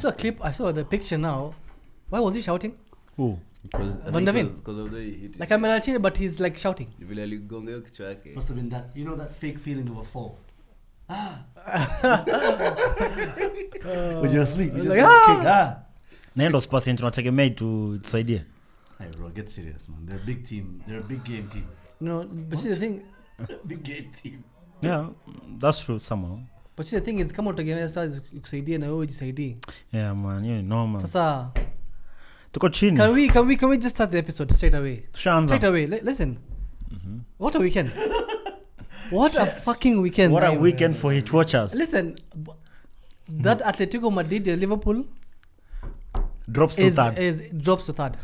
saw a clip. I saw the picture now. Why was he shouting? Who? Because Van der Ven. of the way he hit Like I'm Alcine, but he's like shouting. Must have been that. You know that fake feeling of a fall. When you're asleep, you just like, kick. Nendo Spurs tunategemea itusaidie. Hey bro, get serious, man. They're a big team. They're a big game team. No, but see the thing. Big game team. Yeah, that's true somehow. But see the thing is, kama utagemea sasa ikusaidie na wewe ujisaidie. Yeah man, you know man. Sasa tuko chini. Can we just start the episode straight away? Straight away. Listen. What a weekend. What a fucking weekend. What a weekend for hit watchers. Listen, that Atletico Madrid Liverpool drops to third.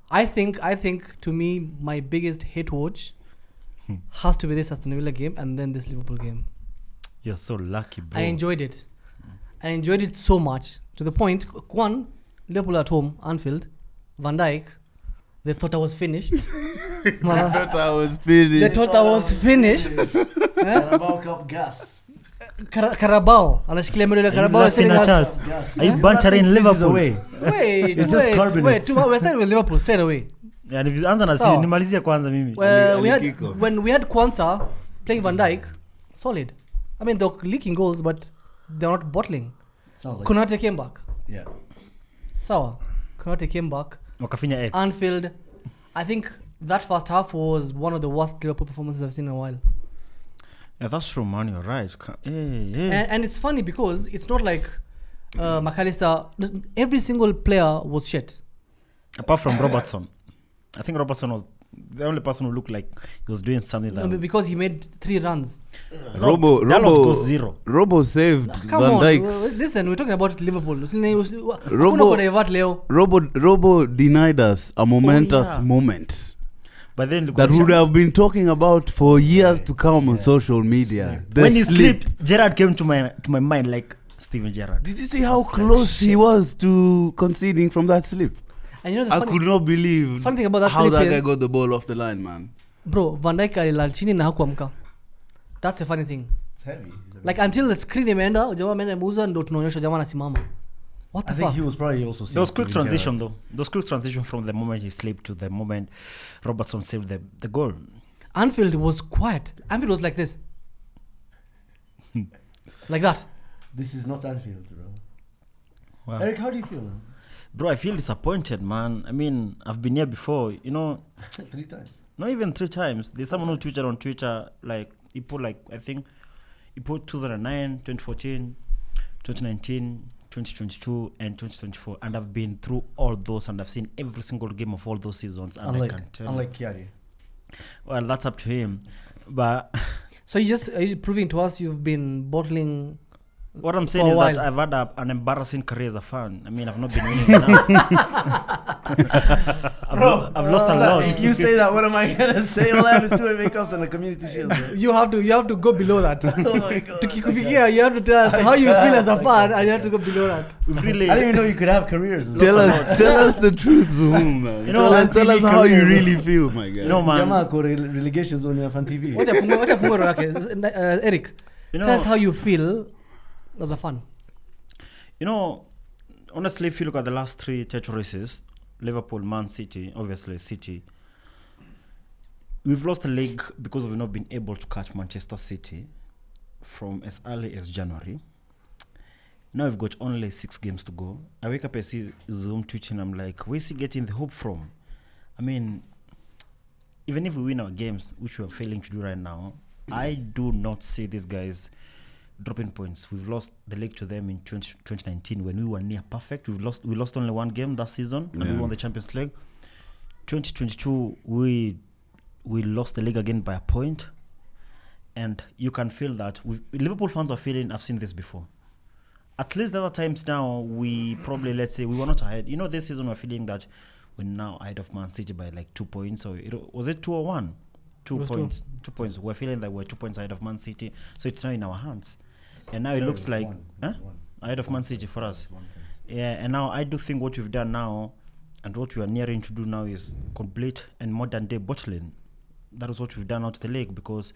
I think to me my biggest hate watch has to be this Aston Villa game and then this Liverpool game. You're so lucky, bro. I enjoyed it. I enjoyed it so much to the point. One, Liverpool at home, Anfield, Van Dijk. They thought I was finished. They thought I was finished. Carabao Cup gas. Carabao. Anashikilia medali ya Carabao. Are you bantering Liverpool? Wait. It's just carbonate. We're starting with Liverpool straight away. Yeah, if anza na siri nimalizia kwanza mimi. When we had Kwanzaa playing Van Dijk, solid. I mean, they're leaking goals, but they're not bottling. Sounds like Konate came back. Yeah. Sawa. Konate came back. Wakafinya X. Anfield. I think that first half was one of the worst Liverpool performances I've seen in a while. Yeah, that's true, man. You're right. Hey. And it's funny because it's not like McAllister. Every single player was shit. Apart from Robertson. I think Robertson was the only person who looked like he was doing something that... No, because he made 3 runs. Robo goes 0. Robo saved Van Dijk. Listen, we're talking about Liverpool. Robo denied us a momentous moment. But then that would have been talking about for years to come on social media. When he slipped, Gerrard came to my mind like Steven Gerrard. Did you see how close he was to conceding from that slip? And you know I could not believe funny thing about that how that is, guy got the ball off the line, man. Bro, Van Dijk alilala chini na hakuamka. That's the funny thing. It's heavy. Like until the screen imeenda, jamaa ameenda muuza ndo tunaonyesha jamaa anasimama. What the fuck? I think he was probably also there was quick transition though. There was quick transition from the moment he slipped to the moment Robertson saved the goal. Anfield was quiet. Anfield was like this. Like that. This is not Anfield, bro. Wow. Eric, how do you feel? Bro, I feel disappointed, man. I mean, I've been here before, you know. 3 times. Not even 3 times. There's someone who tweeted on Twitter, like, he put, like, I think, he put 2009, 2014, 2019, 2022, and 2024. And I've been through all those, and I've seen every single game of all those seasons. And unlike Chiari. Well, that's up to him. But... So are you proving to us you've been bottling... What I'm saying is that I've had an embarrassing career as a fan. I mean, I've not been winning enough. I've lost a lot. If you say that, what am I gonna say? All I have is 2 FA Cups and a Community Shield. You have to go below that. Oh my God. You have to tell us how you feel as a fan, and you have to go below that. Really, I didn't even know you could have careers. Tell us the truth, Zoom, man. You know, tell us how you really feel, my guy. You know, man. Relegation zone on Fan TV. Eric, tell us how you feel as a fan. You know, honestly, if you look at the last 3 title races, Liverpool, Man City, obviously City, we've lost the league because we've not been able to catch Manchester City from as early as January. Now we've got only 6 games to go. I wake up, I see Zoom twitching, I'm like, where's he getting the hope from? I mean, even if we win our games, which we are failing to do right now, I do not see these guys dropping points. We've lost the league to them in 2019 when we were near perfect. We lost only 1 game that season, and we won the Champions League. 2022 we lost the league again by a point, and you can feel that Liverpool fans are feeling. I've seen this before. At least the other times now we probably, let's say, we were not ahead. You know, this season we're feeling that we're now ahead of Man City by like 2 points. So was it 2 or 1? 2 points. 2 points. We're feeling that we're 2 points ahead of Man City. So it's now in our hands. And now it looks like ahead of Man City for us. Yeah, and now I do think what we've done now and what we are nearing to do now is complete and modern day bottling. That is what we've done out of the league, because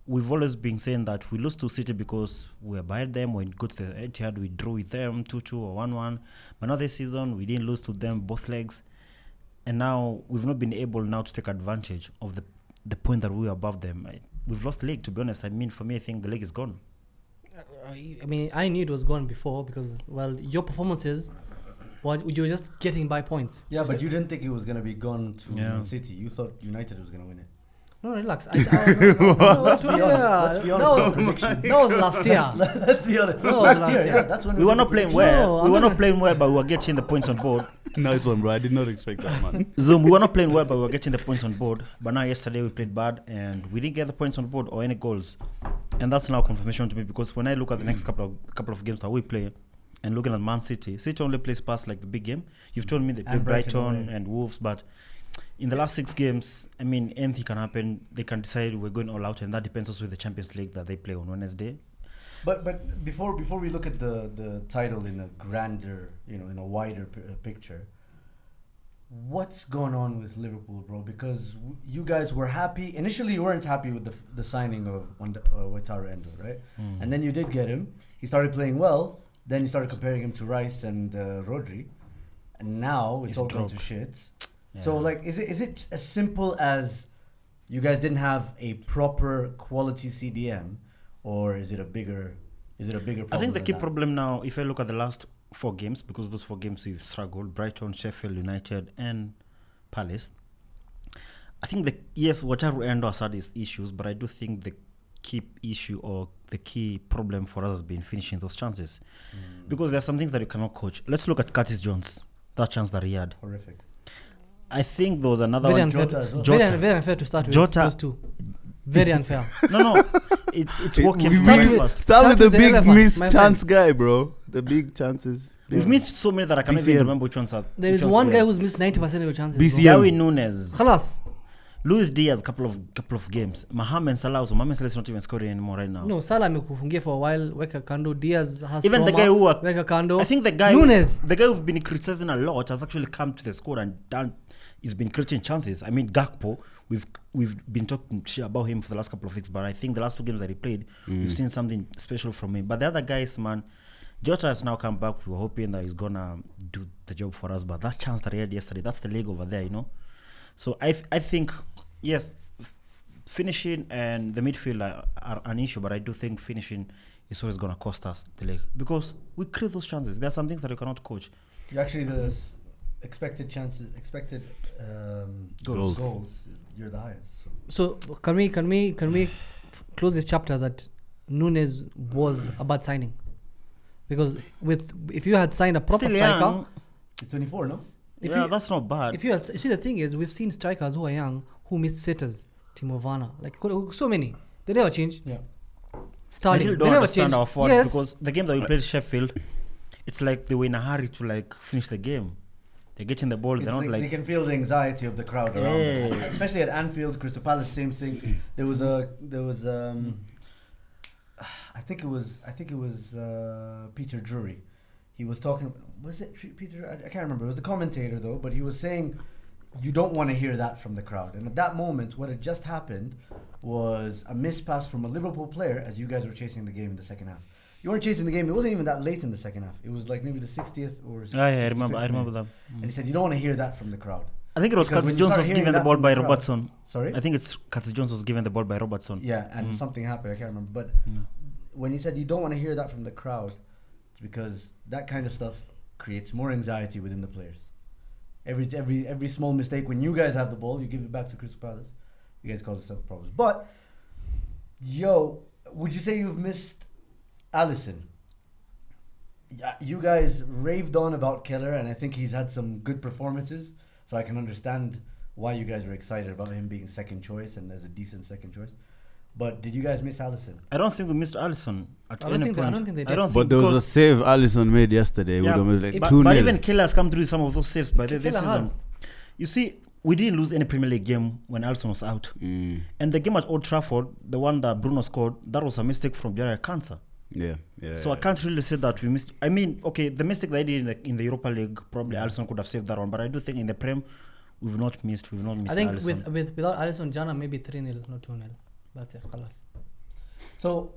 we've always been saying that we lose to City because we abide them. When we go to the Etihad, we drew with them 2-2 or 1-1. But now this season, we didn't lose to them both legs. And now we've not been able now to take advantage of the point that we were above them. We've lost the league, to be honest. I mean, for me, I think the league is gone. I mean, I knew it was gone before because, well, your performances, you were just getting by points. Yeah, but you didn't think it was going to be gone to Man City. You thought United was going to win it. No, relax. Let's be honest. That was last year. Let's be honest. Last year. Yeah, that's when we were not playing well. No, we were not playing well, but we were getting the points on board. Nice one, bro. I did not expect that, man. Zoom, we were not playing well, but we were getting the points on board. But now yesterday we played bad and we didn't get the points on board or any goals. And that's now confirmation to me because when I look at the next couple of games that we play and looking at Man City, City only plays past like the big game. You've told me they play Brighton and Wolves, but in the last 6 games, I mean, anything can happen. They can decide we're going all out, and that depends also with the Champions League that they play on Wednesday. But before we look at the title in a grander, in a wider picture, what's going on with Liverpool, bro? Because you guys were happy. Initially, you weren't happy with the signing of Wataru Endo, right? And then you did get him. He started playing well. Then you started comparing him to Rice and Rodri. And now it's all gone to shit. Yeah. So, like, is it as simple as you guys didn't have a proper quality CDM, or is it a bigger problem? I think the key problem now, if I look at the last 4 games, because those 4 games we've struggled, Brighton, Sheffield United, and Palace. I think Wataru Endo has had his issues, but I do think the key issue or the key problem for us has been finishing those chances, because there are some things that you cannot coach. Let's look at Curtis Jones, that chance that he had. Horrific. I think there was another very one. Unfair, as well. Very unfair to start with those two. Very unfair. No. It's working. Start with the big missed chance friend. guy, bro. The big chances. We've missed so many that I can't even remember which ones are. There is one guy who's missed 90% of your chances. Darwin Nunes. Khalas. Luis Diaz, couple of games. Mohamed Salah is not even scoring anymore right now. No, Salah amekufungia for a while. Weka kando. Diaz has even trauma. The guy who Weka kando. I think the guy Nunes. The guy who've been criticizing a lot has actually come to the squad and done. He's been creating chances. I mean, Gakpo, we've been talking shit about him for the last couple of weeks, but I think the last 2 games that he played, we've seen something special from him. But the other guys, man, Jota has now come back. We were hoping that he's gonna do the job for us, but that chance that he had yesterday, that's the leg over there, So I think, yes, finishing and the midfield are an issue, but I do think finishing is always gonna cost us the leg because we create those chances. There are some things that you cannot coach. Actually, the expected goals, you're the highest. So can we close this chapter that Nunes was a bad signing? Because if you had signed a proper striker, he's 24, no? That's not bad. If you see, the thing is, we've seen strikers who are young who missed sitters. Timo Werner, like so many, they never change. Yeah, starting. I really don't understand our forwards because the game that we played Sheffield, it's like they were in a hurry to like finish the game. They're getting the ball. They're not like they can feel the anxiety of the crowd around them. Especially at Anfield, Crystal Palace, same thing. There was I think it was Peter Drury. He was talking. Was it Peter? I can't remember. It was the commentator though. But he was saying, you don't want to hear that from the crowd. And at that moment, what had just happened was a missed pass from a Liverpool player as you guys were chasing the game in the second half. You weren't chasing the game. It wasn't even that late in the second half. It was like maybe the 60th or 65th. I remember that. And he said, you don't want to hear that from the crowd. I think it was Curtis Jones was given the ball by Robertson. Sorry? I think it's Curtis Jones was given the ball by Robertson. Yeah, and something happened. I can't remember. But when he said you don't want to hear that from the crowd, it's because that kind of stuff creates more anxiety within the players. Every small mistake, when you guys have the ball, you give it back to Crystal Palace. You guys cause yourself problems. But, would you say you've missed Alisson? Yeah, you guys raved on about Keller, and I think he's had some good performances. So I can understand why you guys were excited about him being second choice and as a decent second choice. But did you guys miss Alisson? I don't think we missed Alisson at I don't any point. I don't think they did. But there was a save Alisson made yesterday. Yeah, but even Keller has come through some of those saves by this season. You see, we didn't lose any Premier League game when Alisson was out. And the game at Old Trafford, the one that Bruno scored, that was a mistake from Jared Cancer. So I can't really say that we missed. I mean, okay, the mistake that I did in the Europa League, probably Alisson could have saved that one. But I do think in the Prem, we've not missed I think Alisson. without Alisson, Jana maybe 3-0, not 2-0. That's it. Khalas. So,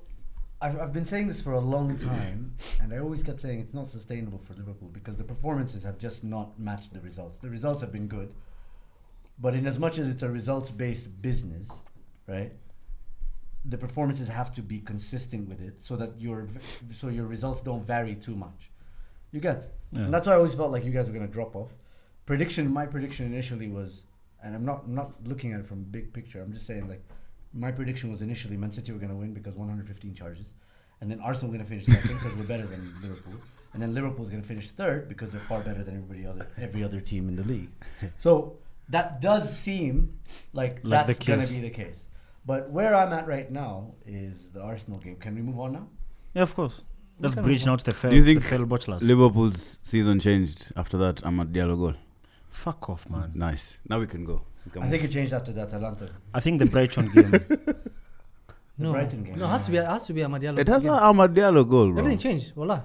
I've been saying this for a long time, and I always kept saying it's not sustainable for Liverpool because the performances have just not matched the results. The results have been good, but in as much as it's a results-based business, right? The performances have to be consistent with it, so that your results don't vary too much. You get, and that's why I always felt like you guys were gonna drop off. My prediction initially was, and I'm not looking at it from big picture. I'm just saying like. My prediction was initially Man City were going to win because 115 charges, and then Arsenal were going to finish second because we're better than Liverpool, and then Liverpool's going to finish third because they're far better than every other team in the league. So that does seem like that's going to be the case. But where I'm at right now is the Arsenal game. Can we move on now? Yeah, of course. Let's bridge now to the fair. Do you think botchlers. Liverpool's season changed after that Amad Diallo goal? Fuck off, man. Nice. Now we can go. I think it changed after the Atalanta. I think the Brighton game. Brighton game. No, it has to be Amad Diallo. It has an Amad Diallo goal, bro. Everything changed. Voila.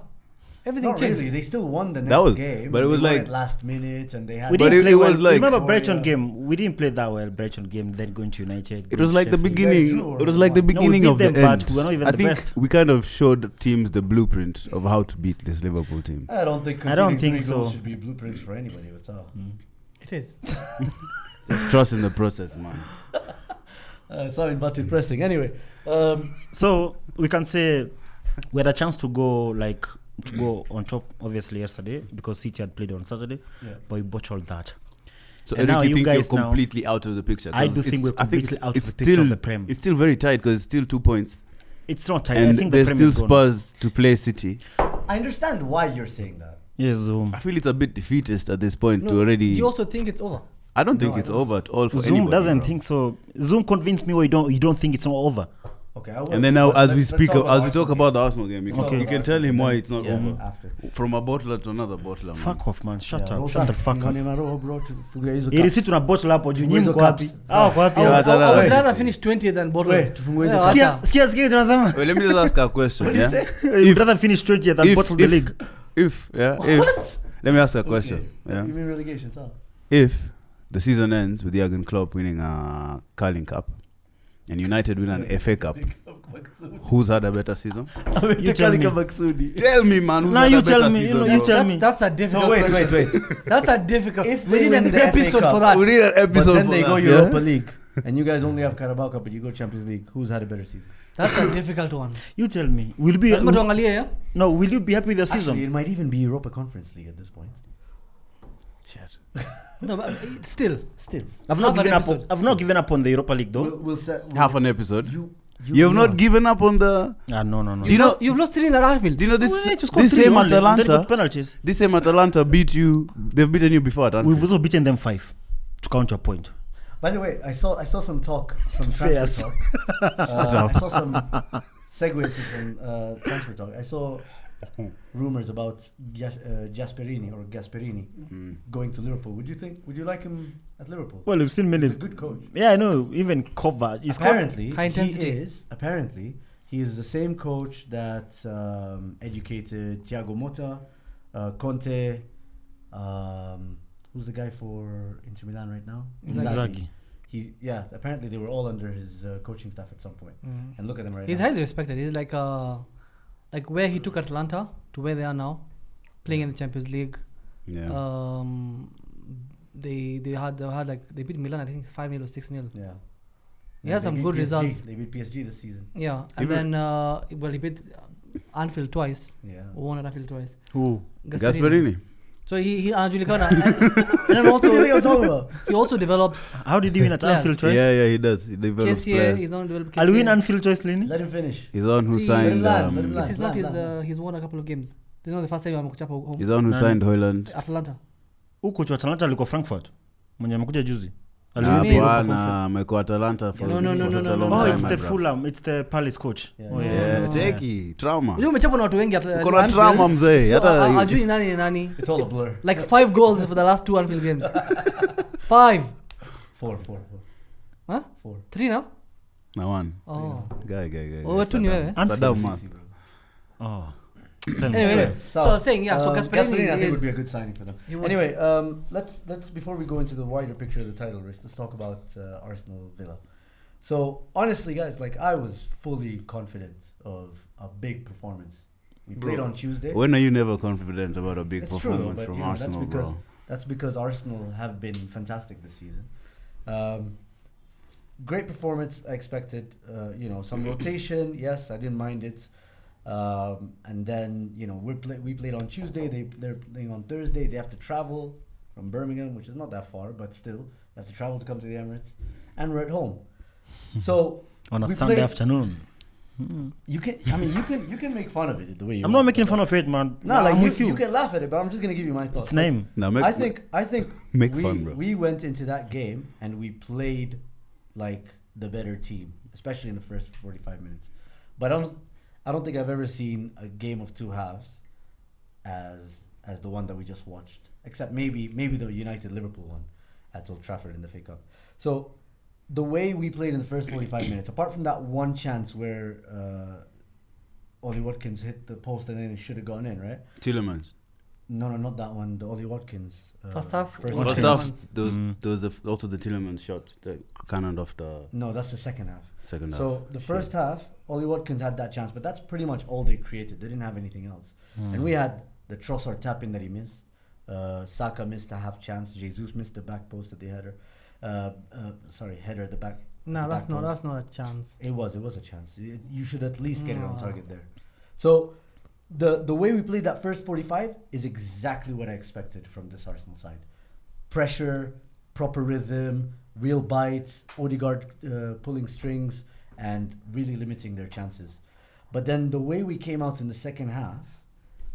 Everything Not changed. really. They still won the next game. But it was like last minute, and they had. it was like. Remember Brighton game? We didn't play that well. Brighton game, then going to United. It was like the beginning. It was like the beginning of the end. But we're not even I the think best. we kind of showed teams the blueprint of how to beat this Liverpool team. I don't think so. Should be blueprints for anybody. What's up? It is. Just trust in the process, man. Sorry about depressing. Anyway, so we can say we had a chance to go on top, obviously yesterday because City had played on Saturday, but we botched that. So and Eric, now you think you're completely out of the picture? I do think we're completely out of the picture of the Prem. It's still very tight because it's still 2 points. It's not tight. And I think there's the still Prem is Spurs to play City. I understand why you're saying that. Yes, I feel it's a bit defeatist at this point No, to already. you also think it's over? I don't think it's over at all for Zoom anybody. doesn't bro. think so. Zoom convinced me, or you don't think it's not over. Okay. And then now, as we talk about the Arsenal game, you can tell him why it's not Yeah. over. After. From a bottler to another bottler. Man. Fuck off, man. Shut Yeah, up. Shut the fuck up. up. Ili si tuna bottle hapo juu nyinyi mko wapi? Ah, Wako wapi? I would rather finish 20th than bottom. Wait, tufungue hizo Yeah, cups. Sikia tunasema. Wait, let me just ask a question. Yeah? You'd rather finish 20th than bottle the league. If let me ask a question. Yeah. You mean relegation, sir? If the season ends with Jurgen Klopp winning a Carling Cup and United win an FA Cup, who's had a better season? You tell me. Tell me, man. Who's Now had you a better tell me, season? you bro? tell me. That's a difficult So wait. question. That's a difficult. If We they need win an the FA episode Cup, for that. We need an But episode then for they that, go yeah? Europa League, and you guys only have Carabao Cup, but you go Champions League. Who's had a better season? That's a difficult one. You tell me. Will you be Lazima tuangalie, yeah? No, will you be happy with the season? Actually, it might even be Europa Conference League at this point. Shit. No, but still. I've not Half an given up. episode. I've not given up on the Europa League though. We'll Half an episode. You have not given up on the. No. Do you know? You've lost 3 in Anfield. Do you know this? We need to score This 3 same only, then got Atalanta. penalties. This same Atalanta beat you. They've beaten you before. At We've Anfield. also beaten them 5 to count your point. By the way, I saw some talk, some Fairs. transfer talk. I saw some segue to some transfer talk. I saw rumors about Gasperini going to Liverpool. Would you like him at Liverpool? Well, we've seen many. He's a good coach. Yeah, I know. Even Kovac. Apparently, high intensity. He is the same coach that educated Thiago Motta, Conte. Who's the guy for Inter Milan right now? Inzaghi. Apparently they were all under his coaching staff at some point. And look at them right He's now. highly respected. He's like where he took Atlanta to where they are now, playing in the Champions League. Yeah. They had they beat Milan, I think 5-0 or 6-0. Yeah. He has some good results. They beat PSG this season. Yeah, and then he beat Anfield twice. Yeah. Won at Anfield twice. Who? Gasperini. So he Angelicana, and then also What do you think I'm talking about? he also develops. How did he win at Players. Anfield twice? Yeah, he does. He develops KCA, players. he's on develop. I'll win KCA. Anfield twice, Lini. Let him finish. He's the one who See, signed. let him land. This is not Land. he's won a couple of games. This is not the first time I'm kuchapa home. He's the one who Nani? signed Hoyland. Atlanta. Huyu coach wa Atalanta alikuwa Frankfurt. Mwenye amekuja juzi. Bwana amekuwa Atalanta for No, such a long Oh, time. it's my the brother. Fulham. It's the Palace coach. Yeah. Oh, Yeah, cheki trauma. Unajua umechapa na watu wengi Uko na trauma mzee. Hata ajui ni nani ni nani. It's all a blur. Like 5 goals for the last 2 Anfield games. 5. 4. Huh? 4. 3 now? na one. Oh. Guy. Oh, wewe tu ni wewe. Saddam Math. Oh. Anyway, so I was saying, so Gasperini I think would is be a good signing for them. he would- Anyway, let's before we go into the wider picture of the title race, let's talk about Arsenal Villa. So honestly, guys, like I was fully confident of a big performance. We played on Tuesday. When are you never confident about a big It's true, though, performance but, from you know, Arsenal, bro? That's because Arsenal have been fantastic this season. Great performance, I expected. Some rotation. Yes, I didn't mind it. And then we played on Tuesday. They're playing on Thursday. They have to travel from Birmingham, which is not that far, but still they have to travel to come to the Emirates, and we're at home. So on a Sunday afternoon. You can make fun of it the way you. I'm not making fun of it, man. No, like you can laugh at it, but I'm just gonna give you my thoughts. Its name. No, I think make fun, bro. we went into that game and we played like the better team, especially in the first 45 minutes. But I don't think I've ever seen a game of two halves as the one that we just watched, except maybe the United Liverpool one at Old Trafford in the FA Cup. So the way we played in the first 45 minutes, apart from that one chance where Ollie Watkins hit the post and then it should have gone in, right? Tillemans. No, not that one. The Ollie Watkins. First half. First half, there was also the Tillemans shot, the cannon off the. No, that's the second half. Second half. So the first half, Ollie Watkins had that chance, but that's pretty much all they created. They didn't have anything else. And we had the Trossard tap-in that he missed. Saka missed a half chance. Jesus missed the back post at the header. Header at the back. No, that's not a chance. It was a chance. You should at least get it on target there. So the way we played that first 45 is exactly what I expected from this Arsenal side. Pressure, proper rhythm, real bites, Odegaard pulling strings and really limiting their chances. But then the way we came out in the second half,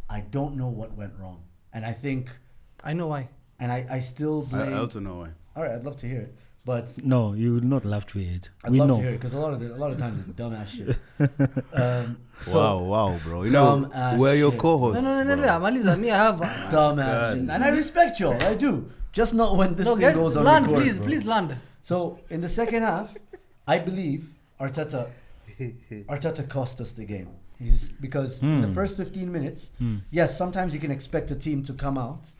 I don't know what went wrong. And I think... I know why. And I still blame... I also know why. All right, I'd love to hear it. But no, you would not love to hear it. I'd love to hear it because a lot of times it's dumbass shit. Wow, bro. You know, we're your co-hosts. No, Maliza, me, I have dumbass shit. And I respect y'all, I do. Just not when this thing goes on land, record, please land. So in the second half, I believe Arteta cost us the game. Because in the first 15 minutes, yes, sometimes you can expect a team to come out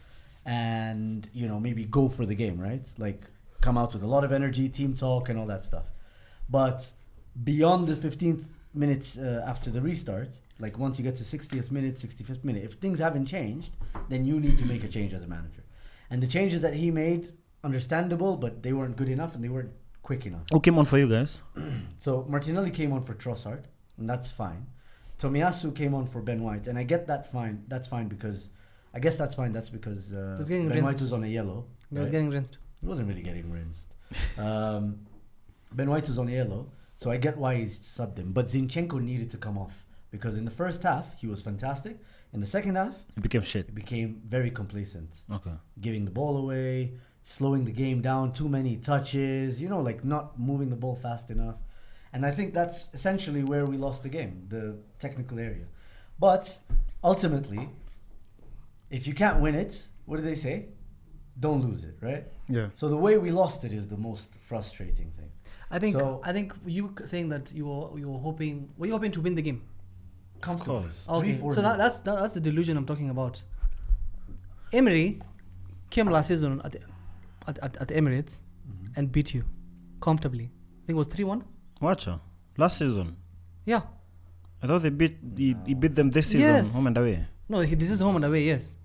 and maybe go for the game, right? Like come out with a lot of energy, team talk and all that stuff. But beyond the 15th minutes after the restart, like once you get to 60th minute, 65th minute, if things haven't changed, then you need to make a change as a manager. And the changes that he made, understandable, but they weren't good enough and they weren't quick enough. Who came on for you guys? So Martinelli came on for Trossard, and that's fine. Tomiyasu came on for Ben White, and I get that fine. That's fine because Ben White was on a yellow. He was getting rinsed. He wasn't really getting rinsed. Ben White was on a yellow, so I get why he's subbed him. But Zinchenko needed to come off because in the first half he was fantastic. In the second half, it became shit. He became very complacent. Okay. Giving the ball away, slowing the game down, too many touches, like not moving the ball fast enough. And I think that's essentially where we lost the game, the technical area. But ultimately, if you can't win it, what do they say? Don't lose it, right? Yeah. So the way we lost it is the most frustrating thing. I think you saying that you were hoping to win the game. Comfortably. Okay, so that's the delusion I'm talking about. Emery came last season at the Emirates and beat you comfortably. I think it was 3-1. Watcha. Last season. Yeah. I thought he beat them this season, home and away. No, this is home and away, yes.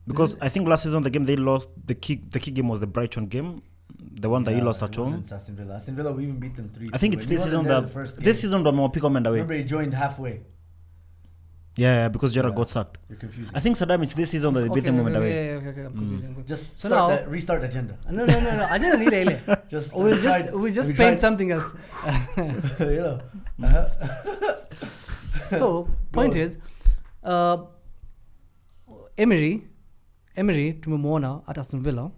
Because I think last season the game they lost, the key game was the Brighton game, the one that you lost at home. Aston Villa, we even beat them 3-2. I think it's this season that more pick home and away. Remember he joined halfway. Yeah, because Gerrard got sacked. You're confusing. I think Saddam, it's this season that they beat them home and away. Okay, I'm confusing. Just restart the agenda. No. Agenda nile. We just paint something else. So point is, Emery Tumimona at Aston Villa.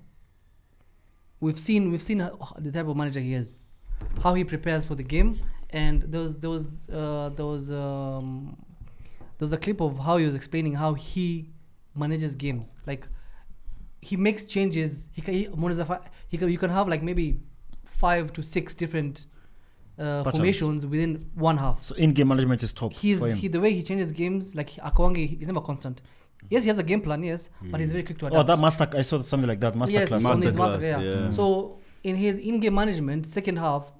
We've seen the type of manager he is, how he prepares for the game, and there was a clip of how he was explaining how he manages games. Like he makes changes. You can have like maybe 5 to 6 different formations within one half. So in-game management is top for him. The way he changes games, like Akwangi, he's never constant. Yes, he has a game plan, but he's very quick to adapt. I saw something like that. Yes, Masterclass. yeah. So in his in-game management, second half,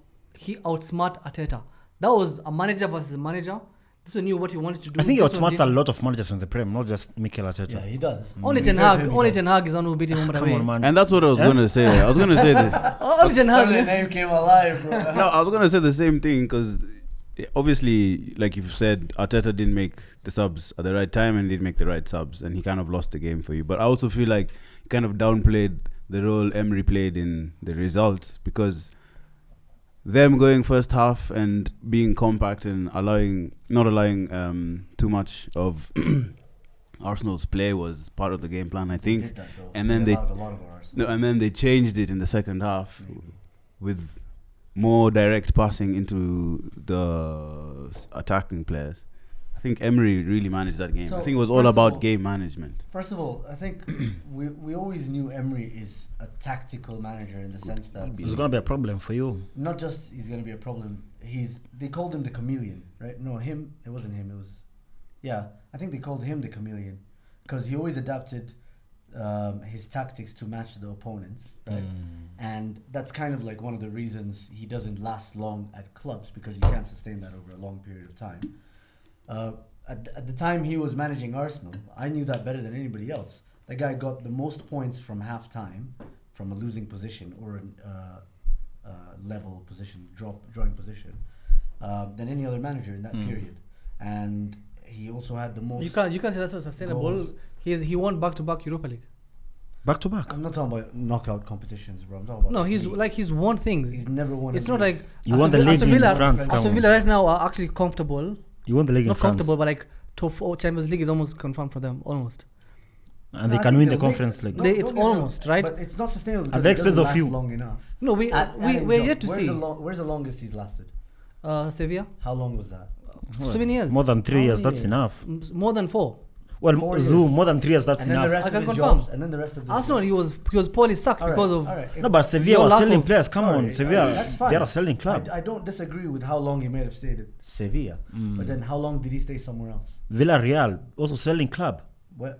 he outsmart Arteta. That was a manager versus a manager. This one knew what he wanted to do. I think he This one outsmarts a didn't. lot of managers in the Prem, not just Mikel Arteta. Yeah, he does. Only To be Ten fair to Hag. him, he Only does. Ten Hag is on who beat him home Come away. on, man. And that's what I was gonna say. I was gonna say that. Only Ten Suddenly Hag. name came alive, bro. No, I was gonna say the same thing because obviously, like you've said, Arteta didn't make the subs at the right time and didn't make the right subs, and he kind of lost the game for you. But I also feel like he kind of downplayed the role Emery played in the result because them going first half and being compact and not allowing too much of Arsenal's play was part of the game plan, I think. Did that, though. And then they allowed a lot of Arsenal. No, and then they changed it in the second half with more direct passing into the attacking players. I think Emery really managed that game. So, I think it was all first of about all- game management. First of all, I think we always knew Emery is a tactical manager in the sense that It's gonna be a problem for you. not just he's going to be a problem. They called him the chameleon, right? No, him. It wasn't him. It was, yeah. I think they called him the chameleon because he always adapted his tactics to match the opponents, right? And that's kind of like one of the reasons he doesn't last long at clubs because you can't sustain that over a long period of time. At the time he was managing Arsenal, I knew that better than anybody else. That guy got the most points from half-time from a losing position or a level position, drawing position, than any other manager in that period. And he also had the most... You can't say that's not sustainable. goals. He won back-to-back Europa League. Back to back. I'm not talking about knockout competitions, bro. I'm talking about No, leagues. he's won things. He's never won. It's a not league. like You won the league in France. Come Aston on. Villa right now are actually comfortable. You won the league in Not France, comfortable, but like top 4 Champions League is almost confirmed for them. Almost. and No, they I can think win the they'll Conference make- League. No, They- don't it's get me wrong, almost, right? But it's not sustainable At because the it expense doesn't of you. last long enough. No, we're yet to see. Where's the longest he's lasted? Sevilla. How long was that? So many years. More than 3 How years, many that's years? enough. More than 4. Well, 4 Zoom, years. more than 3 years, that's And then the enough. rest I of can his confirm. jobs. And then the rest of the Arsenal, he was poorly sacked because of. No, but Sevilla Your was lack selling of- players. Come on, Sorry, Sevilla, that's fine. they're a selling club. I don't disagree with how long he may have stayed at Sevilla, but then how long did he stay somewhere else? Villarreal, also selling club. Well,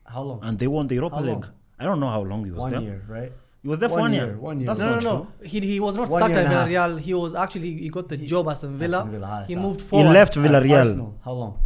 how long? And they won the Europa How League. long? I don't know how long he was 1 there. year, right? He was there for 1 year. 1 year. That's No. not true. He was not 1 sacked year at and a half. Villarreal. He was actually he got the job as Aston Villa. Aston Villa, He yes, moved He forward. left Villarreal. Arsenal, how long?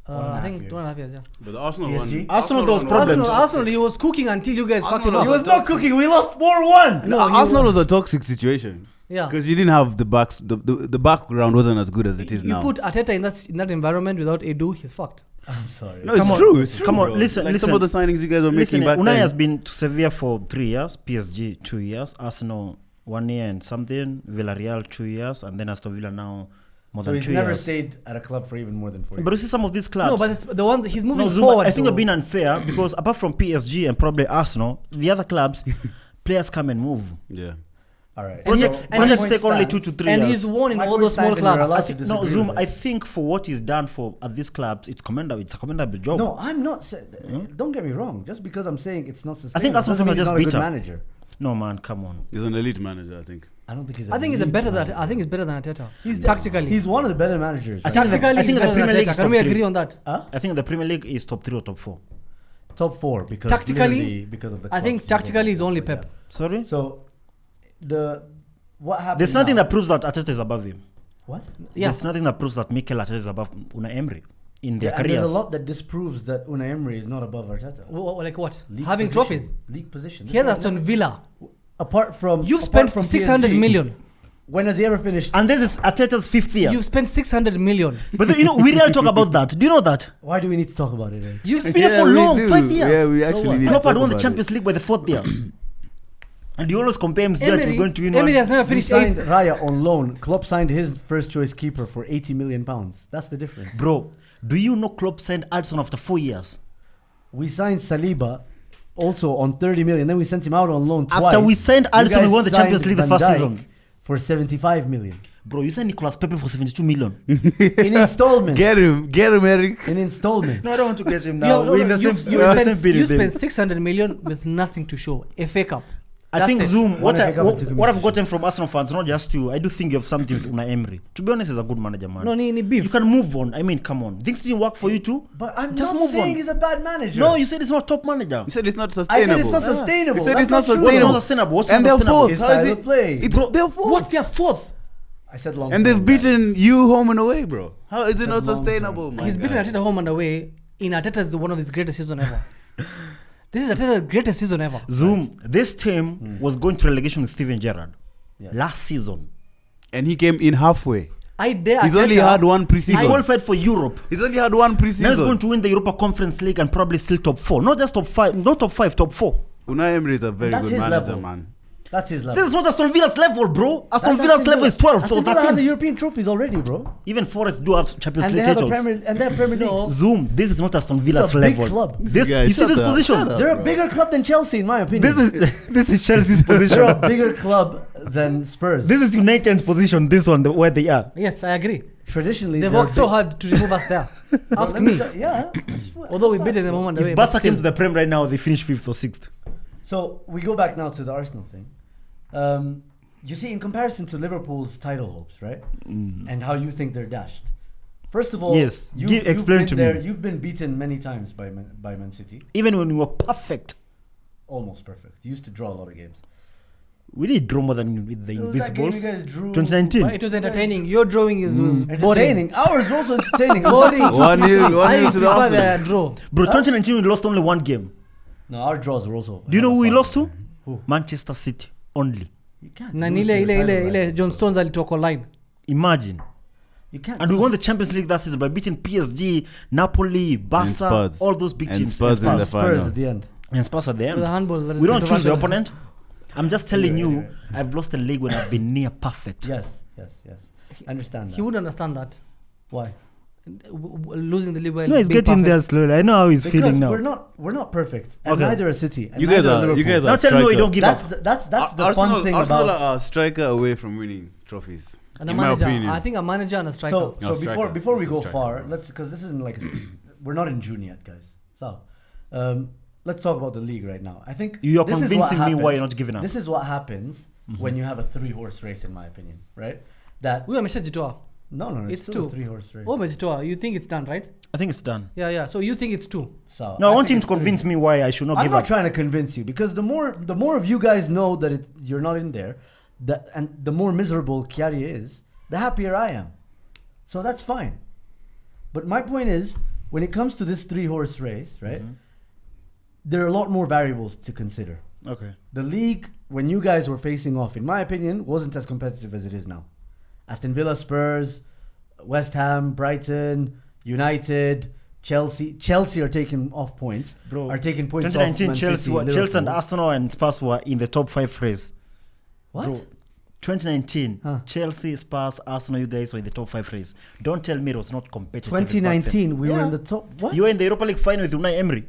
1.5 I think years. 2.5 years. Yeah. But the Arsenal PSG? one. Arsenal, there was one problems. Arsenal. He was cooking until you guys fucked him Arsenal up. He was not cooking. We lost 4-1. No, he Arsenal was- was a toxic situation. Yeah. Because you didn't have the backs. The background wasn't as good as it is You now. put Arteta in that environment without Edu, he's fucked. I'm sorry. No, it's Come on. true. It's true. Come on, bro. listen, Like listen. some of the signings you guys were Listen, making back Unai then. has been to Sevilla for 3 years, PSG 2 years, Arsenal 1 year and something, Villarreal 2 years, and then Aston Villa now more So than he's 2 never years. stayed at a club for even more than 4 years. But you see some of these clubs. No, but it's the one he's moving No, Zuma, forward. I think though. you're being unfair because apart from PSG and probably Arsenal, the other clubs, players come and move. Yeah. All right. Projects, and projects he- take only 2 to 3 and years. he's won in My all point those small stands and you're clubs. allowed I to think, disagree Zoom, with I it. think for what he's done for at these clubs, it's a commendable job. No, I'm not. Don't get me wrong. Just because I'm saying it's not sustainable, I think Arsenal doesn't mean fans are he's just not a good bitter. manager. No, man, come on. He's an elite manager, I think. I don't think he's. I think he's better than Arteta. He's tactically. He's one of the better managers. I think the- Tactically, I think he's the better than Premier League Arteta. is Can we top agree three. on that? I think the Premier League is top 3 or top 4. top 4 because Tactically, literally because of the. I think clubs tactically he's is only got, Pep. yeah. Sorry? So, what happened? There's nothing now- that proves that Arteta is above him. What? Yeah. There's nothing that proves that Mikel Arteta is above Unai Emery in their Yeah, and careers. there's a lot that disproves that Unai Emery is not above Arteta. Like what? League Having position. trophies. League position. He has This Aston guy Villa. never- Apart from You've apart spent from 600 PSG, million. When has he ever finished? And this is Arteta's 5th year. You've spent 600 million. But we really talk about that. Do you know that? Why do we need to talk about it? Eh? You've It's spent been there for we long, do. 5 years. Yeah, we So actually what? need to Klopp had talk won the about Champions League by the 4th year. And you always compare him to going to win Emery one. has never We finished signed 8th. Raya on loan. Klopp signed his first choice keeper for 80 million pounds. That's the difference. Bro, do you know Klopp signed Addison after 4 years? We signed Saliba also on 30 million. Then we sent him out on loan twice. After we signed You Alisson, we guys won the Champions signed League the Van first Dijk season. for 75 million Bro, you signed Nicolas Pepe for 72 million. in installments. Get him, Eric. In installments. No, I don't want to get him Yo, now. no, We're in no, the you same, we're in the same spent, period, you baby. spent 600 million with nothing to show. FA Cup. I That's think it. Zoom, One FA Cup and 2 what I've competitions. gotten from Arsenal fans, not just you, I do think you have something with Unai Emery. To be honest, he's a good manager, man. No, ni beef. You can move on. I mean, come on. Things didn't work for you too. But I'm Just not move saying on. he's a bad manager. No, you said it's not top manager. You said it's not I sustainable. said it's not sustainable. You said That's it's not true. What's sustainable. not sustainable? What's And not they're sustainable? fourth. His How is style it? of play. It's their fault. What? They're 4th. I said long. And they've beaten you home and away, bro. How is it not Said long sustainable, term. man? He's beaten Arteta home and away. In Arteta's one of his greatest season ever. This is Arteta's greatest season ever. Zoom. This team was going to relegation with Steven Gerrard Yes. last season. And he came in halfway. I dare He's Arteta. only had one He preseason. qualified for Europe. He's only had one Now he's going preseason. to win the Europa Conference League and probably still top 4. Not just top 5, not top 5, top 4. Unai Emery is a very That's good his manager, level. man. That's his level. This is not Aston Villa's level, bro. Aston That's Villa's level is 12. So Aston Villa has 13. the European trophies already, bro. Even Forest do have Champions And they League have a titles. Premier No. League. Zoom. This is not Aston Villa's It's a big level. club. This, Guys, you see shut this up, position? shut up. They're a bro. bigger club than Chelsea, in my opinion. This is Chelsea's position. They're a bigger club than Spurs. This is United's position. This one, where they are. Yes, I agree. Traditionally, They've they're worked so big- hard to remove us there. Ask Let me me. tell- yeah. Although we beat them home and away. If but Barca came still. to the Prem right now, they finish 5th or 6th. So we go back now to the Arsenal thing. You see, in comparison to Liverpool's title hopes, right? And how you think they're dashed. First of all, Yes, you've explain been to there, me. You've been beaten many times by Man City. Even when we were perfect, Almost perfect. You used to draw a lot of games. we did draw more than with the It was that game you Invisibles. guys drew. 2019. But it was entertaining. Your drawing was boring. Entertaining. Ours was also entertaining. Boring. 1-0 I to the prefer Arsenal. the draw. Bro, 2019 we lost only one game. No, our draws were also. Do you know who we fun. lost to? Who? Manchester City only. You can't. Na lose ile to the ile title ile rivals. John Stones alitoka online. Imagine. You can't. And we lose. won the Champions League that season by beating PSG, Napoli, Barca, Spurs. all those big And teams. Spurs in the Spurs final. at the end. And Spurs at the With a end. handball. that is We don't choose the controversial. opponent. I'm just telling you, Anyway. I've lost a league when I've been near perfect. Yes. I understand that. He would understand that. Why? Losing the league while No, he's being getting there perfect. slowly. I know how he's Because feeling now. we're not perfect, and Okay. neither are City. And You guys neither are Liverpool. you guys Now are tell me why you striker. don't give That's up. that's the Arsenal, fun thing Arsenal about. are a striker away from winning trophies. And a in my manager. opinion. I think a manager and a striker. So No, before striker. before we It's a go striker, far, bro. let's because this isn't like we're not in June yet, guys. So let's talk about the league right now. I think You are this is what convincing me why happens- you're not giving up. This is what happens when you have a 3-horse race, in my opinion, right? That we are message to no, It's still two. a 3-horse race. Oh, Mejitoa, you think it's done, right? I think it's done. Yeah. So you think it's 2? So No, I want think him to it's convince 3. me why I should not I'm give not up. trying to convince you because the more of you guys know that you're not in there, and the more miserable Chiari is, the happier I am. So that's fine. But my point is, when it comes to this 3-horse race, right? There are a lot more variables to consider. Okay. The league, when you guys were facing off, in my opinion, wasn't as competitive as it is now. Aston Villa, Spurs, West Ham, Brighton, United, Chelsea are taking off points. Bro, Are taking points off 2019 Man Chelsea, City, Chelsea and Liverpool. Arsenal and Spurs were in the top 5 race. What? Bro, 2019, Huh. Chelsea, Spurs, Arsenal, you guys were in the top 5 race. Don't tell me it was not competitive. back then. 2019, we were Yeah. in the top. What? You were in the Europa League final with Unai Emery.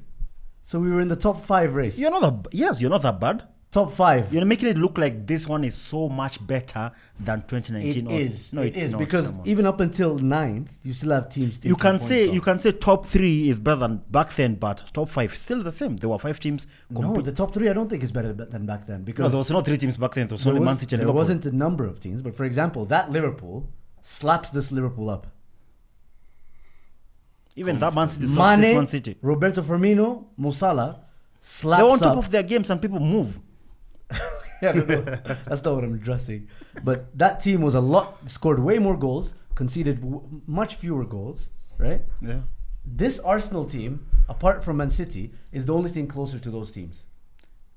So we were in the top 5 race. You're not that. Yes, you're not that bad. Top 5. You're making it look like this one is so much better than 2019. It is. No, it it's is not. because Come on. even up until 9th, you still have teams. you taking can points say off. top 3 is better than back then, but top 5 still the same. There were 5 teams. No, the top 3 I don't think is better than back then No, because there was not 3 teams back then. It was there, only Man was, City and there Liverpool. wasn't a number of teams. But for example, that Liverpool slaps this Liverpool up. Even that Man City slaps this Mane, Man City. Roberto Firmino, Mo Salah slaps They're on top up. of their games and people move. Yeah, no, that's not what I'm addressing. But that team was scored way more goals, conceded much fewer goals, right? Yeah. This Arsenal team, apart from Man City, is the only thing closer to those teams.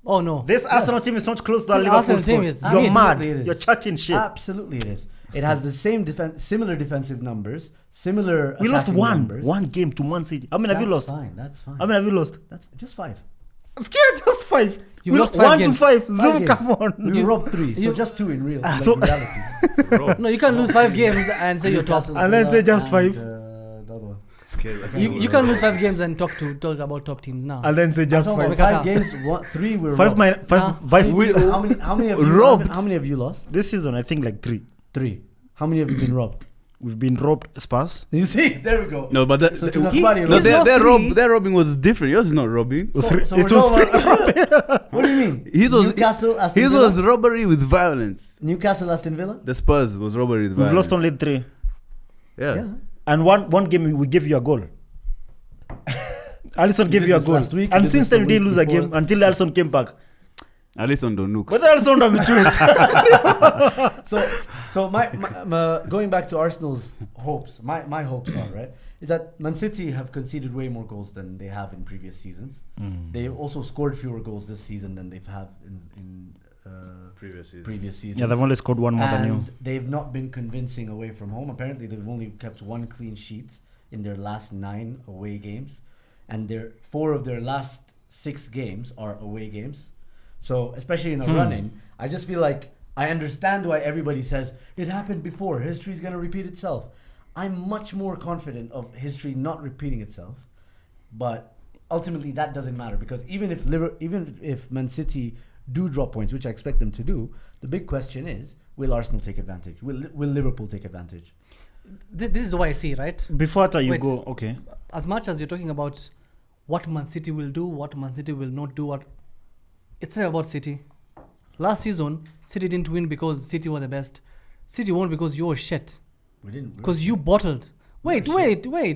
Oh no. This Arsenal team is not close to the The Liverpool Arsenal team squad. is You're amazing. mad. Absolutely it is. You're chatting shit. Absolutely, it is. It has the same similar defensive numbers, similar. We lost attacking one numbers. game to Man City. How many have you lost? That's fine. How many have you lost? That's just 5. I'm scared. Just 5. You We lost lost 5 1 games. to 5. 5 Zoom, games. come on. We robbed 3, so you- just 2 in real so- reality. No, you can't lose 5 games and say you're top. Newcastle, And then Villa, say just 5. The other one. You can't lose 5 games and talk about top teams now. And then say just So 5. 5 games, 3 were 5 robbed. minus 5. Nah. 5 How many have you Robbed. How many have you lost? This season, I think like 3. 3. How many have you been robbed? We've been robbed Spurs. You see, there we go. No, but that, So th- to he- Nakbari, he's lost. lost three. their robbing was different. Yours is not robbing. So we're It was talking about, what do you mean? His was Newcastle, Aston his Villa? was robbery with violence. Newcastle, Aston Villa? The Spurs was robbery with We've violence. lost only 3. Yeah. And one game we gave you a goal. Alisson gave did you a this goal. last week, you And did since this the then we didn't week lose a before. game until Alisson came back. At least on the nukes. But else on the So my going back to Arsenal's hopes, my hopes are right is that Man City have conceded way more goals than they have in previous seasons. They also scored fewer goals this season than they've had in previous seasons. Yeah, they've only scored one more than you. And they've not been convincing away from home. Apparently, they've only kept 1 clean sheet in their last 9 away games, and 4 of their last 6 games are away games. So, especially in a run-in, I just feel like I understand why everybody says it happened before. History's going to repeat itself. I'm much more confident of history not repeating itself, but ultimately that doesn't matter because even if Man City do drop points, which I expect them to do, the big question is: will Arsenal take advantage? Will Liverpool take advantage? This is why I see, right? Before you Wait. go, okay. As much as you're talking about what Man City will do, what Man City will not do, it's not about City. Last season, City didn't win because City were the best. City won because you were shit. We didn't. Because you bottled. Wait.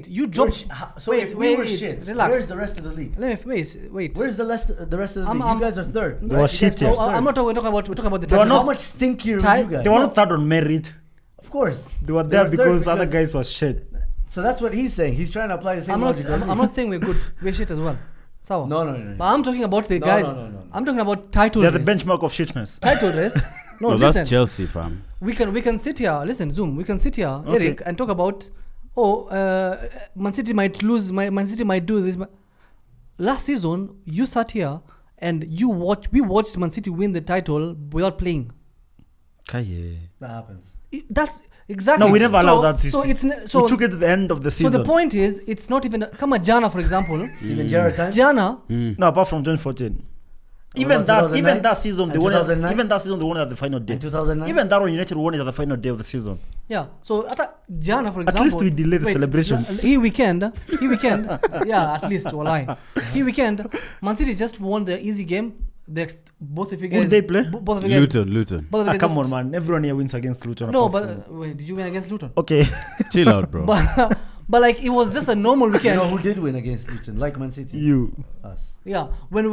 You dropped. If we were shit, relax. where's the rest of the league? Wait. Where's the rest of the league? You guys are third. They were shit. Oh, I'm not talking. We're talking about the They were title. How much stinkier were you guys? They were not third on merit. Of course. They were They there were third because other guys were shit. So that's what he's saying. He's trying to apply the same I'm logic. not saying we're good. We're shit as well. So. No. But I'm talking about the No, guys. no. I'm talking about title They're race. the benchmark of shitness. Title race. No, No, listen. that's Chelsea, fam. We can sit here. Listen, Zoom. We can sit here, Okay. Eric, and talk about. Man City might lose. Man City might do this. Last season, you sat here and we watched Man City win the title without playing. Kaye. That happens. That's exactly. No, we never allowed that. So it's we took it to the end of the so season. the point is, it's not even. Come on, Jana, for example. Steven Gerrard time? Jana. No, apart from 2014. What Even about that 2009? season, they And won. 2009? Even that season, they won at the final day. In 2009? Even that one, United won it at the final day of the season. Yeah. So Jana, for At example. least we delay the celebrations. He weekend. Yeah, at least. Wallahi. He weekend. Man City just won the easy game. Both of you Who guys. did they play? Both of you guys. Luton. Both of you Come just- on, man. Everyone here wins against Luton. No, apart but from- wait, did you win against Luton? Okay. Chill out, bro. But like it was just a normal You weekend. know who did win against Luton? Like Man City? You. Us. Yeah, when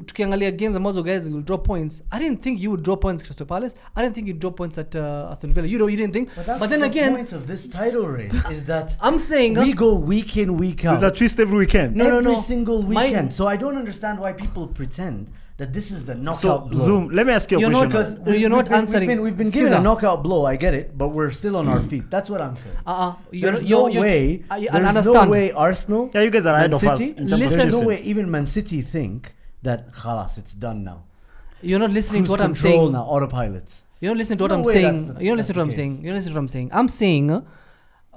tukiangalia games ambazo guys will drop points, I didn't think you would drop points Crystal Palace. I didn't think you'd drop points at Aston Villa. You didn't think. But then the again, point of this title race is that I'm saying we go week in, week out. There's a twist every weekend. every single My- weekend. So I don't understand why people pretend that this is the knockout So, blow. Zoom, let me ask you a You're not- question. Because you're not answering. We've been given a Skiza. knockout blow. I get it, but we're still on our feet. That's what I'm saying. There's I no understand. way Arsenal. Yeah, you guys are ahead of us City, in terms of Listen- there's no chasing. way even Man City think that khalas, it's done now. You're not listening to Cruise what I'm control saying. now, autopilot. You're not listening to what No I'm way saying. that's You don't listen to what I'm the saying. case. You don't listen to what I'm saying. I'm saying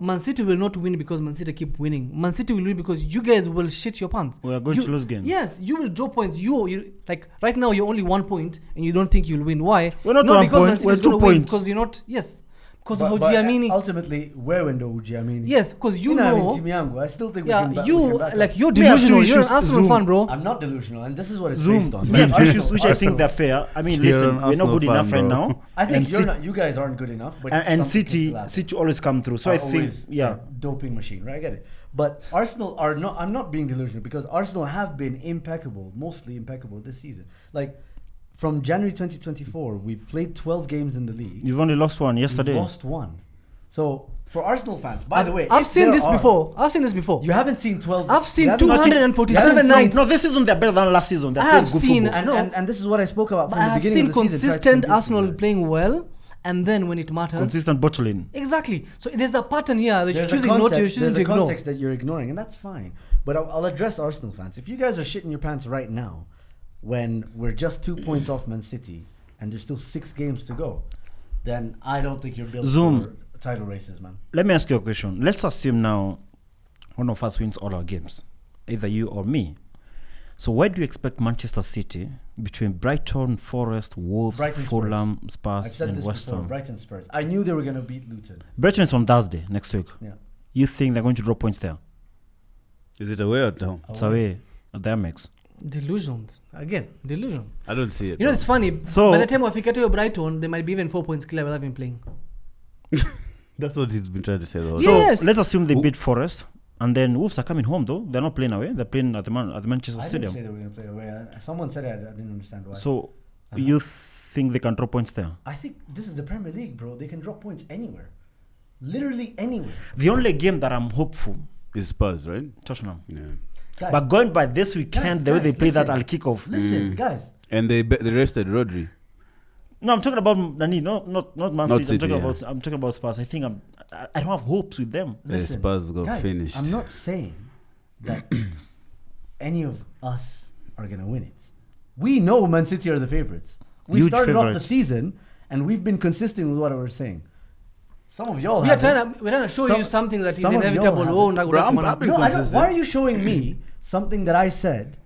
Man City will not win because Man City keep winning. Man City will win because you guys will shit your pants. We are going to lose games. Yes, you will drop points. You like right now you're only 1 point and you don't think you'll win. Why? We're not 1 because point, Man City we're is gonna 2 win points. because you're not. Yes, because But Ujiamini. ultimately, where window Ujiamini? Yes, because you I mean, know. Timu yangu, I still think we Yeah, can back, we you can back like up. you're Me, I have two delusional. You're an issues. Arsenal Zoom. fan, bro. I'm not delusional, and this is what it's Zoom. based on. We have Arsenal- issues which I think they're fair. I mean, You're listen, an we're not Arsenal good enough fan, right bro. now. I think And you're City- not. You guys aren't good enough, but and something can City, still happen. City always come through. So Are I think, always yeah. a doping machine, right? I get it. But Arsenal are not. I'm not being delusional because Arsenal have been impeccable, mostly impeccable this season. Like from January 2024, we've played 12 games in the league. You've only lost one We've yesterday. lost one. So for Arsenal fans, by the way, I've if seen there this are- before. I've seen this before. You haven't seen 12. I've seen you haven't- 247 nights. No, this season they're better than last season. They're I have playing good seen- football. And this is what I spoke about But from I the have beginning seen of the season. tried to consistent convince you Arsenal guys. playing well, and then when it matters, Consistent bottling. exactly. So there's a pattern here that you're There's choosing a not to, you're context, choosing there's to a ignore. context that you're ignoring, and that's fine. But I'll address Arsenal fans. If you guys are shitting your pants right now, when we're just 2 points off Man City and there's still 6 games to go, then I don't think you're built Zoom. for title races, man. Let me ask you a question. Let's assume now one of us wins all our games, either you or me. So where do you expect Manchester City between Brighton, Forest, Wolves, Brighton, Fulham, I've Spurs, said and this West before. Ham? Brighton Spurs. I knew they were going to beat Luton. Brighton is on Thursday next week. Yeah. You think they're going to drop points there? Is it away or down? It's away at the Amex. Delusions. Again, delusion. I don't see it. You know, bro. it's funny. So- By the time if you Brighton, they might be even 4 points clear without even playing. That's what he's been trying to say, though. Yeah. So Yes. let's assume they Who- beat Forest, and then Wolves are coming home though. They're not playing away. They're playing at the Manchester I didn't Stadium. say they were going to play away. Someone said it. I didn't understand why. So You think they can drop points there? I think this is the Premier League, bro. They can drop points anywhere. Literally anywhere. The only game that I'm hopeful Is Spurs, right? Tottenham. Yeah. Guys, But going by this weekend, the way they play that, listen. I'll kick off. Listen, guys. And they rested Rodri. No, I'm talking about Nani, not Man Not City. City, I'm talking about Spurs. I think I don't have hopes with them. Listen, Spurs got guys, finished. I'm not saying that any of us are going to win it. We know Man City are the favorites. We Huge started off the favourites. season and we've been consistent with what I was saying. Some of y'all We're haven't. trying to show Some- you something that is some of y'all inevitable. haven't. Oh, Bro, I'm Nagura, been No, I don't, consistent. why are you showing me something that I said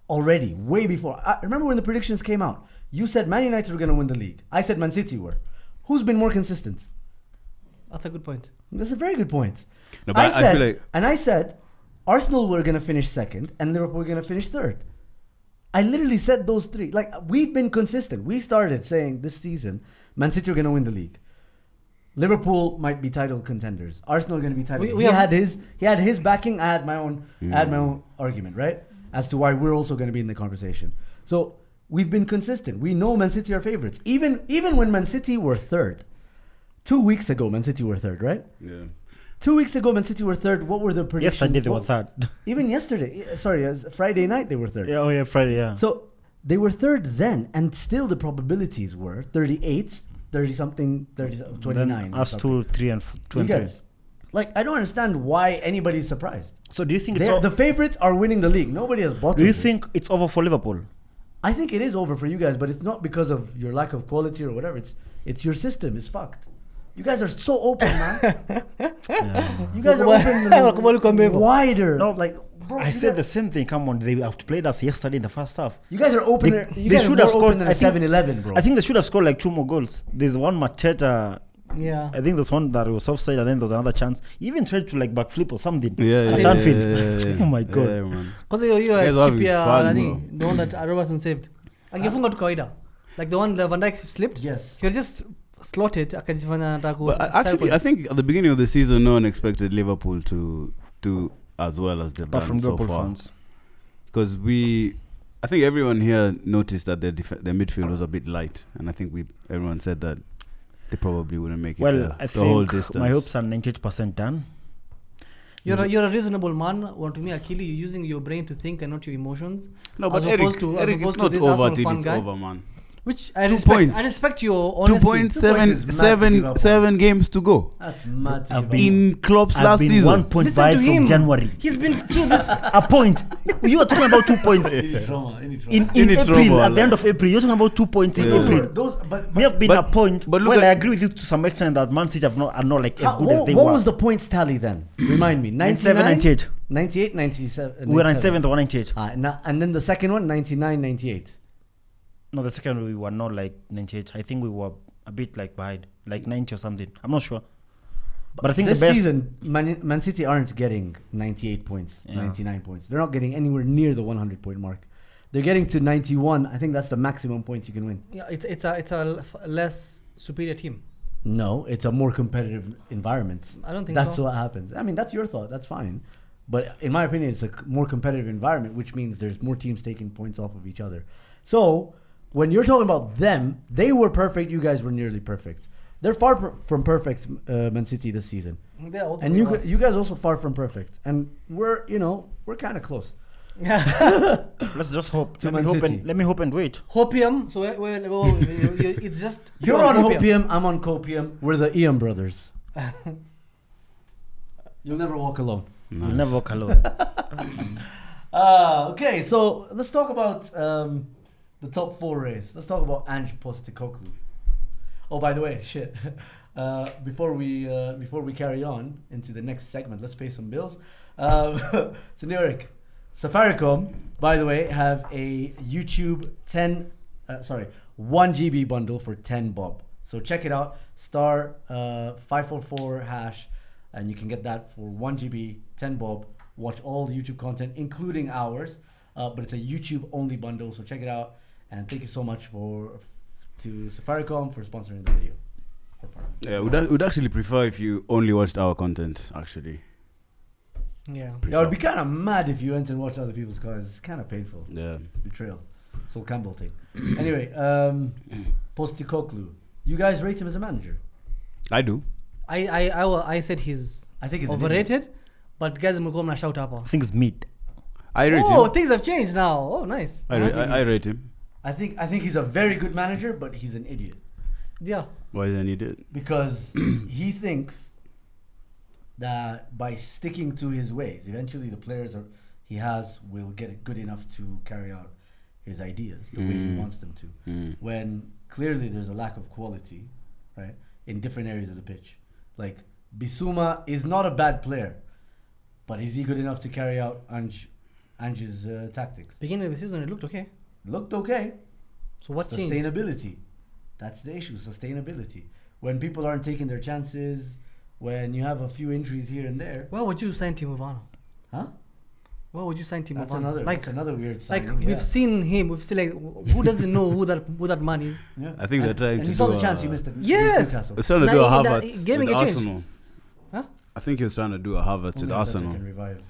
already, way before? I remember when the predictions came out. You said Man United were going to win the league. I said Man City were. Who's been more consistent? That's a good point. That's a very good point. No, but I feel like I said Arsenal were going to finish second and Liverpool were going to finish third. I literally said those three. Like, we've been consistent. We started saying this season Man City are going to win the league. Liverpool might be title contenders. Arsenal are going to be title. He had his backing. I had my own argument, right? As to why we're also going to be in the conversation. So we've been consistent. We know Man City are favorites. Even when Man City were third. 2 weeks ago, Man City were third, right? yeah. 2 weeks ago, Man City were third. What were the predictions? Yesterday they were third. Even yesterday. Sorry, Friday night they were third. Yeah, Friday, yeah. So they were third then, and still the probabilities were 38, 30 something, 29. Then or us something. 2, 3, and 2 You and 3. get? Like, I don't understand why anybody's surprised. So do you think it's The favorites are winning the league. Nobody has bottled do you it. think it's over for Liverpool? I think it is over for you guys, but it's not because of your lack of quality or whatever. It's your system is fucked. You guys are so open, man. You guys are open wider. No, like, bro, I said the same thing. Come on, they outplayed us yesterday in the first half. You guys are open. They You guys are should more have scored- open than I a think- 7-11, bro. I think they should have scored like 2 more goals. There's one Mateta. Yeah. I think there's one that was offside, and then there's another chance. He even tried to like backflip or something. Yeah, At yeah, Anfield. yeah. Oh my God. Yeah, man. Because you guys are having Chipia, fun, Nani, bro. the one that Robertson saved. Angefunga tu kawaida. Like the one Van Dijk slipped. Yes. He just slotted akajifanya anataka ku- But style actually, point. I think at the beginning of the season, no one expected Liverpool to do as well as they've Apart done from so Liverpool far. fans. Because I think everyone here noticed that their midfield was a bit light, and I think everyone said that they probably wouldn't make it Well, I the whole think distance. my hopes are 98% done. You're a reasonable man. Want to me, Akili, you're using your brain to think and not your emotions. No, but as Eric, opposed to it's not this over Arsenal till fan it's guy. over, man. Which I 2 respect. points. I respect your 2 honesty. points, 2 points is mad to give up on. seven games to go. That's mad. to I've give up. In Klopp's I've last been season. 1 point Listen by to from him. January. He's been through this. A point. You are talking about 2 points. Trauma. In Any April, trouble, at the end of April, you're talking about 2 points in Those April. were those. But We have been but- a point. but look Well, I at- agree with you to some extent that Man City are not like as good as what they what were. was the points tally then? Remind me. 97, 98. 98, 97. We were 97th or 98. And then the second one, 99, 98. No, the second we were not like 98. I think we were a bit like behind, like 90 or something. I'm not sure. But I think This the best season, Man City aren't getting 98 points, Yeah. 99 points. They're not getting anywhere near the 100 point mark. They're getting to 91. I think that's the maximum points you can win. Yeah, it's a less superior team. No, it's a more competitive environment. I don't think That's so. what happens. I mean, that's your thought. That's fine. But in my opinion, it's a more competitive environment, which means there's more teams taking points off of each other. So when you're talking about them, they were perfect. You guys were nearly perfect. They're far from perfect, Man City this season. They're also And with us. you guys also far from perfect. And we're kind of close. let's just hope. To Let me Man hope, City. and, let me hope and wait. Hopium. So it's just You're on Hopium, I'm on Copium. We're the Ian brothers. You'll never walk alone. You'll never walk alone. Okay, so let's talk about the top 4 race. Let's talk about Ange Postecoglou. Oh, by the way, shit. Before we carry on into the next segment, let's pay some bills. So New York, Safaricom, by the way, have a YouTube 1 GB bundle for 10 bob. So check it out, star 544 hash, and you can get that for 1 GB, 10 bob. Watch all the YouTube content, including ours. But it's a YouTube only bundle, so check it out. And thank you so much to Safaricom for sponsoring the video. Yeah, we'd actually prefer if you only watched our content, actually. Yeah. Yeah, I would be kind of mad if you went and watched other people's cars. It's kind of painful. Yeah. Betrayal. Sol Campbell thing. Anyway, Postecoglou. You guys rate him as a manager? I do. I said he's I think he's overrated, but guys, mlikuwa shout up. I think it's mid. I rate Oh, him. things have changed now. Oh, nice. I rate him. I think he's a very good manager, but he's an idiot Yeah. Why is he an idiot? because he thinks that by sticking to his ways, eventually the players he has will get it good enough to carry out his ideas the way he wants them to. When clearly there's a lack of quality, right, in different areas of the pitch. Like Bissouma is not a bad player, but is he good enough to carry out Ange's tactics? Beginning of the season, it looked okay. Looked okay. So what changed? Sustainability. That's the issue. Sustainability. When people aren't taking their chances, when you have a few injuries here and there. Why would you sign Timo Werner? Huh? Why would you sign Timo That's Werner? that's another weird Like signing. we've seen him. We've seen like who doesn't know who that man is? Yeah. I think they're trying and to you saw do the chance a- he missed at Yes! Newcastle. They're trying to Nah, do a he- Havertz gave me with a change. Arsenal. Huh? I think he was trying to do a Havertz with Only Arsenal. can revive.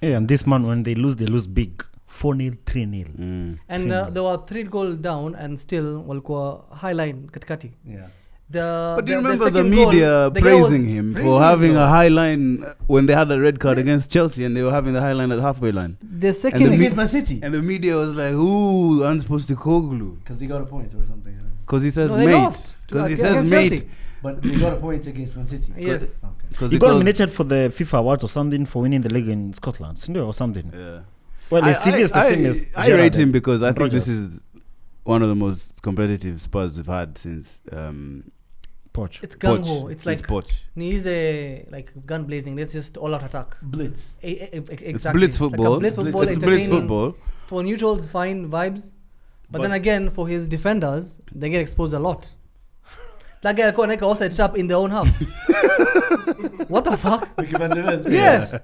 Yeah, and this man, when they lose big. 4-0, 3-0. And there were 3 goals down, and still walikuwa high line katikati. Yeah. But do you remember the second goal, media the guy was praising him praising for having him, a high line when they had a red card against Chelsea and they were having the high line at halfway line? The second the Against Man City. And the media was like, ooh, Postecoglou. Because they got a point or something. Because he says No, they mate. lost Because he against says Chelsea. mate. But they got a point against Man City. Yes. Okay. Because He got nominated for the FIFA awards or something for winning the league in Scotland, or something. Yeah. Well, his CV is the same as I Gerrard rate him and because I think Rodgers. this is one of the most competitive Spurs we've had since Poch. It's gung ho. It's since like Poch. he's a like gun blazing. Let's just all out attack. Blitz. Exactly. It's blitz football. Like a blitz football. It's blitz entertaining. football. For neutrals, fine vibes. But then again, for his defenders, they get exposed a lot. That guy got an offside trap in their own half. What the fuck? Ricky van der Ven. Yes.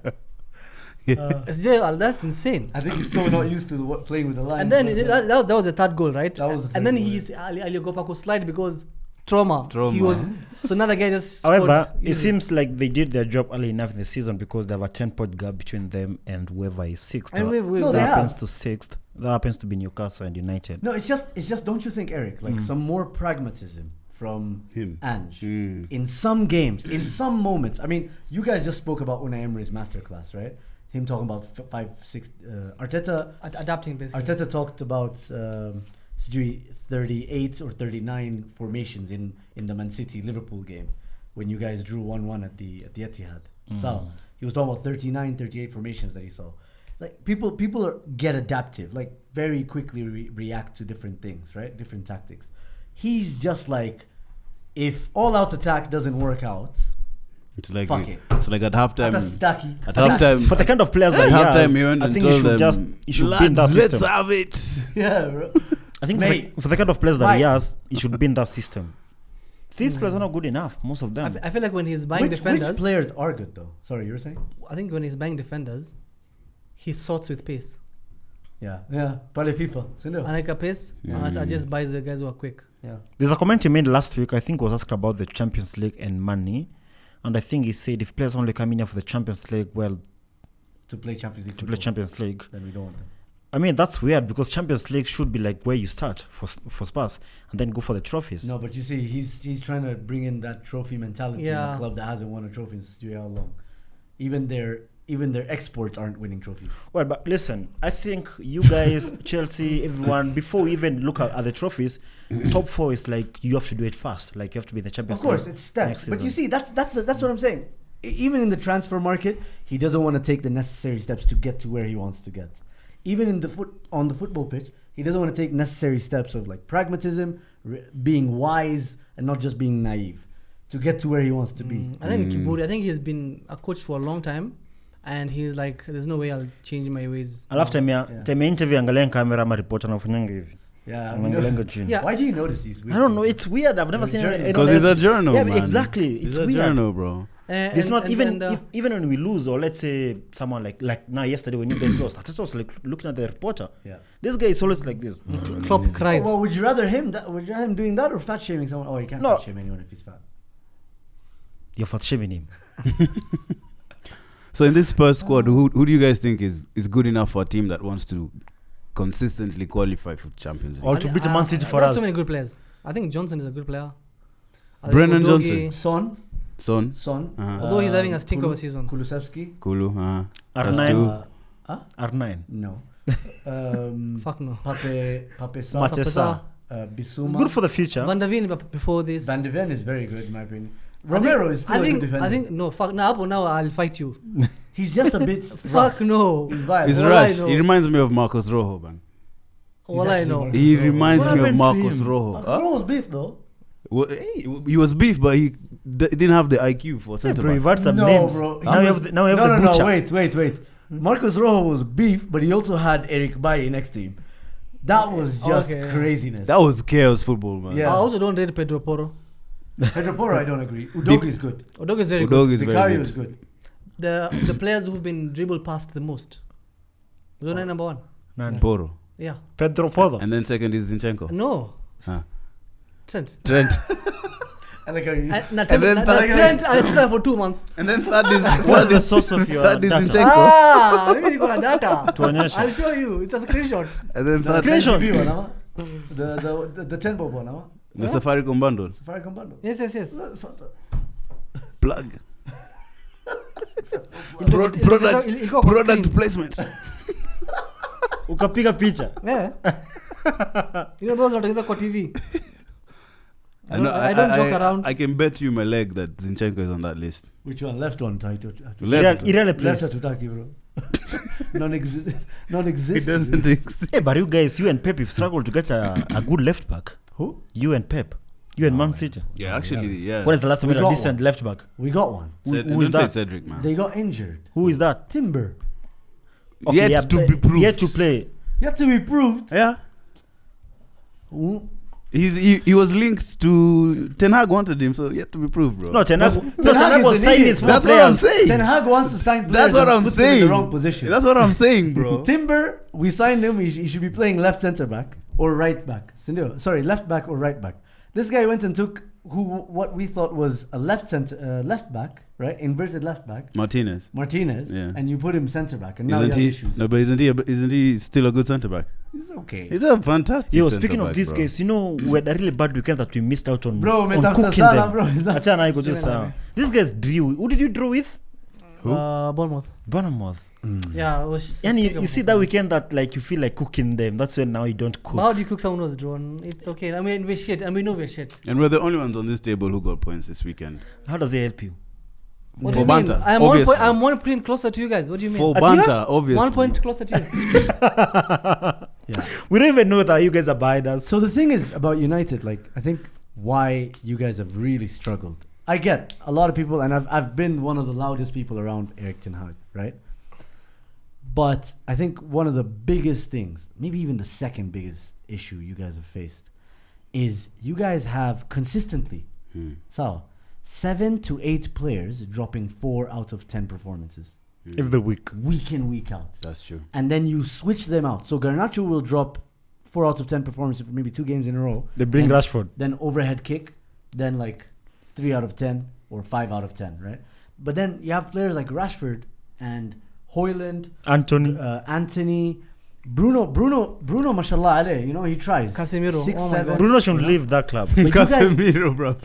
That's insane. I think he's so not used to playing with the line. And then that was the third goal, right? That was the and then third goal, he's Ali Gopako slide because trauma. Trauma. He was so now the guy just scored However, it easily. seems like they did their job early enough in the season because they have a 10-point gap between them and whoever is sixth. And No, that they happens have. to sixth. That happens to be Newcastle and United. No, it's just. Don't you think, Eric? Like some more pragmatism from Him. Ange Mm. in some games, in some moments. I mean, you guys just spoke about Unai Emery's masterclass, right? Him talking about 5-6. Arteta adapting basically. Arteta talked about 38 or 39 formations in the Man City Liverpool game when you guys drew 1-1 at the Etihad. So he was talking about 39, 38 formations that he saw. Like people get adaptive, like very quickly react to different things, right? Different tactics. He's just like, if all-out attack doesn't work out, It's like fuck it. It's like at halftime. At At halftime. For the kind of players that he halftime, has, he went I and think he told should them, he should be in that "Lads, let's system. have it." Yeah, bro. I think Mate. for the kind of players that he Right. has, he should be in that system. These players are not good enough, most of them. I feel like when he's buying Which defenders, players are good though? Sorry, you were saying? I think when he's buying defenders, he sorts with pace. Yeah. Probably FIFA. Sindio? I like a pace. I just buy the guys who are quick. Yeah. There's a comment he made last week, I think was asked about the Champions League and money. And I think he said if players only come in here for the Champions League, well, To play Champions League. to play football, Champions League. then we don't want them. I mean, that's weird because Champions League should be like where you start for Spurs and then go for the trophies. No, but you see, he's trying to bring in that trophy mentality in Yeah. a club that hasn't won a trophy since how long. Even their exports aren't winning trophies. Well, but listen, I think you guys, Chelsea, everyone, before we even look at the trophies, top 4 is like you have to do it fast. Like you have to be in the Champions Of course, League it's steps. next But you season. see, that's what I'm saying. Even in the transfer market, he doesn't want to take the necessary steps to get to where he wants to get. Even in on the football pitch, he doesn't want to take necessary steps of like pragmatism, being wise, and not just being naive to get to where he wants to be. I think Kiburi, I think he's been a coach for a long time, and he's like, there's no way I'll change my ways. Alafu time ya interview angalia kamera ama report anafanyanga hivi. Yeah, Anaangalia chini. Yeah. Why do you notice these? I don't know, it's weird. I've never It's seen journal. anyone Because it's a else- journal, Yeah, man. exactly. It's It's a weird. journal, bro. It's not even even when we lose or let's say someone like now yesterday when you guys lost, I just was like looking at the reporter. Yeah. This guy is always like this. Klopp cries. Well, would you rather him doing that or fat shaming someone? Oh, you can't No. fat shame anyone if he's fat. You're fat shaming him. So in this Spurs squad, who do you guys think is good enough for a team that wants to consistently qualify for Champions League. Or to beat Man City for there's us. so many good players. I think Johnson is a good player. I think Brennan Udogie- Johnson. Son. Son, Although he's having a stink of a season. Kulusevski. Kulu, that's R9. two. R9. No. Fuck no. Pape Sa. Matesa. Bissouma. It's good for the future. Van der Ven before this. Van de Ven is very good in my opinion. Romero is still a good defender. I think no. Fuck now I'll fight you. He's just a bit Fuck no. He's vile. He's All I rash. know. He reminds me of Marcos Rojo, man. All He's I actually know. one. He So- reminds What me of happened to Marcos him? Rojo. Huh? Rojo's beef though. Well, hey, he was beef, but he didn't have the IQ for Yeah, centre bro, back. you've had some no, names. bro. Now you have the butcher. Wait. Marcos Rojo was beef, but he also had Eric Bailly next to him. That was just Okay. craziness. That was chaos football, man. Yeah. I also don't rate Pedro Porro. Pedro Porro, I don't agree. Udogie is good. Udogie is very Udogie good. is very Vicario good. is good. The players who've been dribbled past the most. Zone number one. Man. Poro. Yeah. Pedro Porro. And then second is Zinchenko. No. Huh. Trent. Trent. I like how you. Trent I tried for 2 months. And then third is What's the source of your That is data? Zinchenko. Maybe you got a data. Tuonyeshe. I'll show you. It's a screenshot. And then The third Screenshot. screenshot. The 10 bob one, huh? the Safaricom bundle. Safaricom bundle. Yes. Plug. Product placement. Ukapiga picha. Yeah. You know those are kwa TV. I know, don't joke around. I can bet you my leg that Zinchenko is on that list. Which one? Left one, right? Left. Irele Left place. hatutaki, bro. It Non-existent. doesn't exist. Hey, but you guys, you and Pep, you've struggled to get a good left back. Who? You and Pep. You and Man City. Yeah, actually, yeah. When is the last time We we had a got decent one. left back? We got one. Who Don't is say that? Cedric, man. They got injured. Who is that? Timber. Yet to be proved. Yet to play. Yet to be proved. Yeah. Who? He was linked to Ten Hag wanted him, so yet to be proved, bro. No, Ten Hag Hag was is an signing idiot. his That's four what I'm players. saying. Ten Hag wants to sign players. That's what and I'm puts them in saying. the wrong position. That's what I'm saying, bro. Timber, we signed him. He should be playing left center back or right back. Sorry, left back or right back. This guy went and took what we thought was a left back, right? Inverted left back, Martinez. Martinez, and you put him center back, and now Isn't you he? have issues. No, but isn't he still a good centre back? He's okay. He's a fantastic. Yo, centre speaking of back, these bro. guys, you know, we had a really bad weekend that we missed out on. Bro, on metafuta cooking sana, them. bro. Achana iko just these guys drew. Who did you draw with? Who? Bournemouth. Bournemouth. Yeah, it was. And stink you of see a that performance. weekend that like you feel like cooking them. That's when now you don't cook. But how do you cook someone who's drawn? It's okay. I mean, we're shit, and we know we're shit. And we're the only ones on this table who got points this weekend. How does it help you? What For do you mean? banter, I'm obviously. I'm 1 point closer to you guys. What do you mean? For At you? banter, obviously. 1 point closer to you. We don't even know that you guys are buying us. So the thing is about United, like I think why you guys have really struggled. I get a lot of people, and I've been one of the loudest people around Erik ten Hag, right? But I think one of the biggest things, maybe even the second biggest issue you guys have faced, is you guys have consistently, so 7 to 8 players dropping 4 out of 10 performances, Every week. week in, week out. That's true. And then you switch them out. So Garnacho will drop 4 out of 10 performances for maybe 2 games in a row. They bring And Rashford. Then overhead kick, then like 3 out of 10 or 5 out of 10, right? But then you have players like Rashford and Hoyland, Anthony. Anthony, Bruno, mashallah, alayh, you know, he tries. Casemiro, 6, oh my 7. God. Bruno should leave that club. But you guys- Casemiro, bro.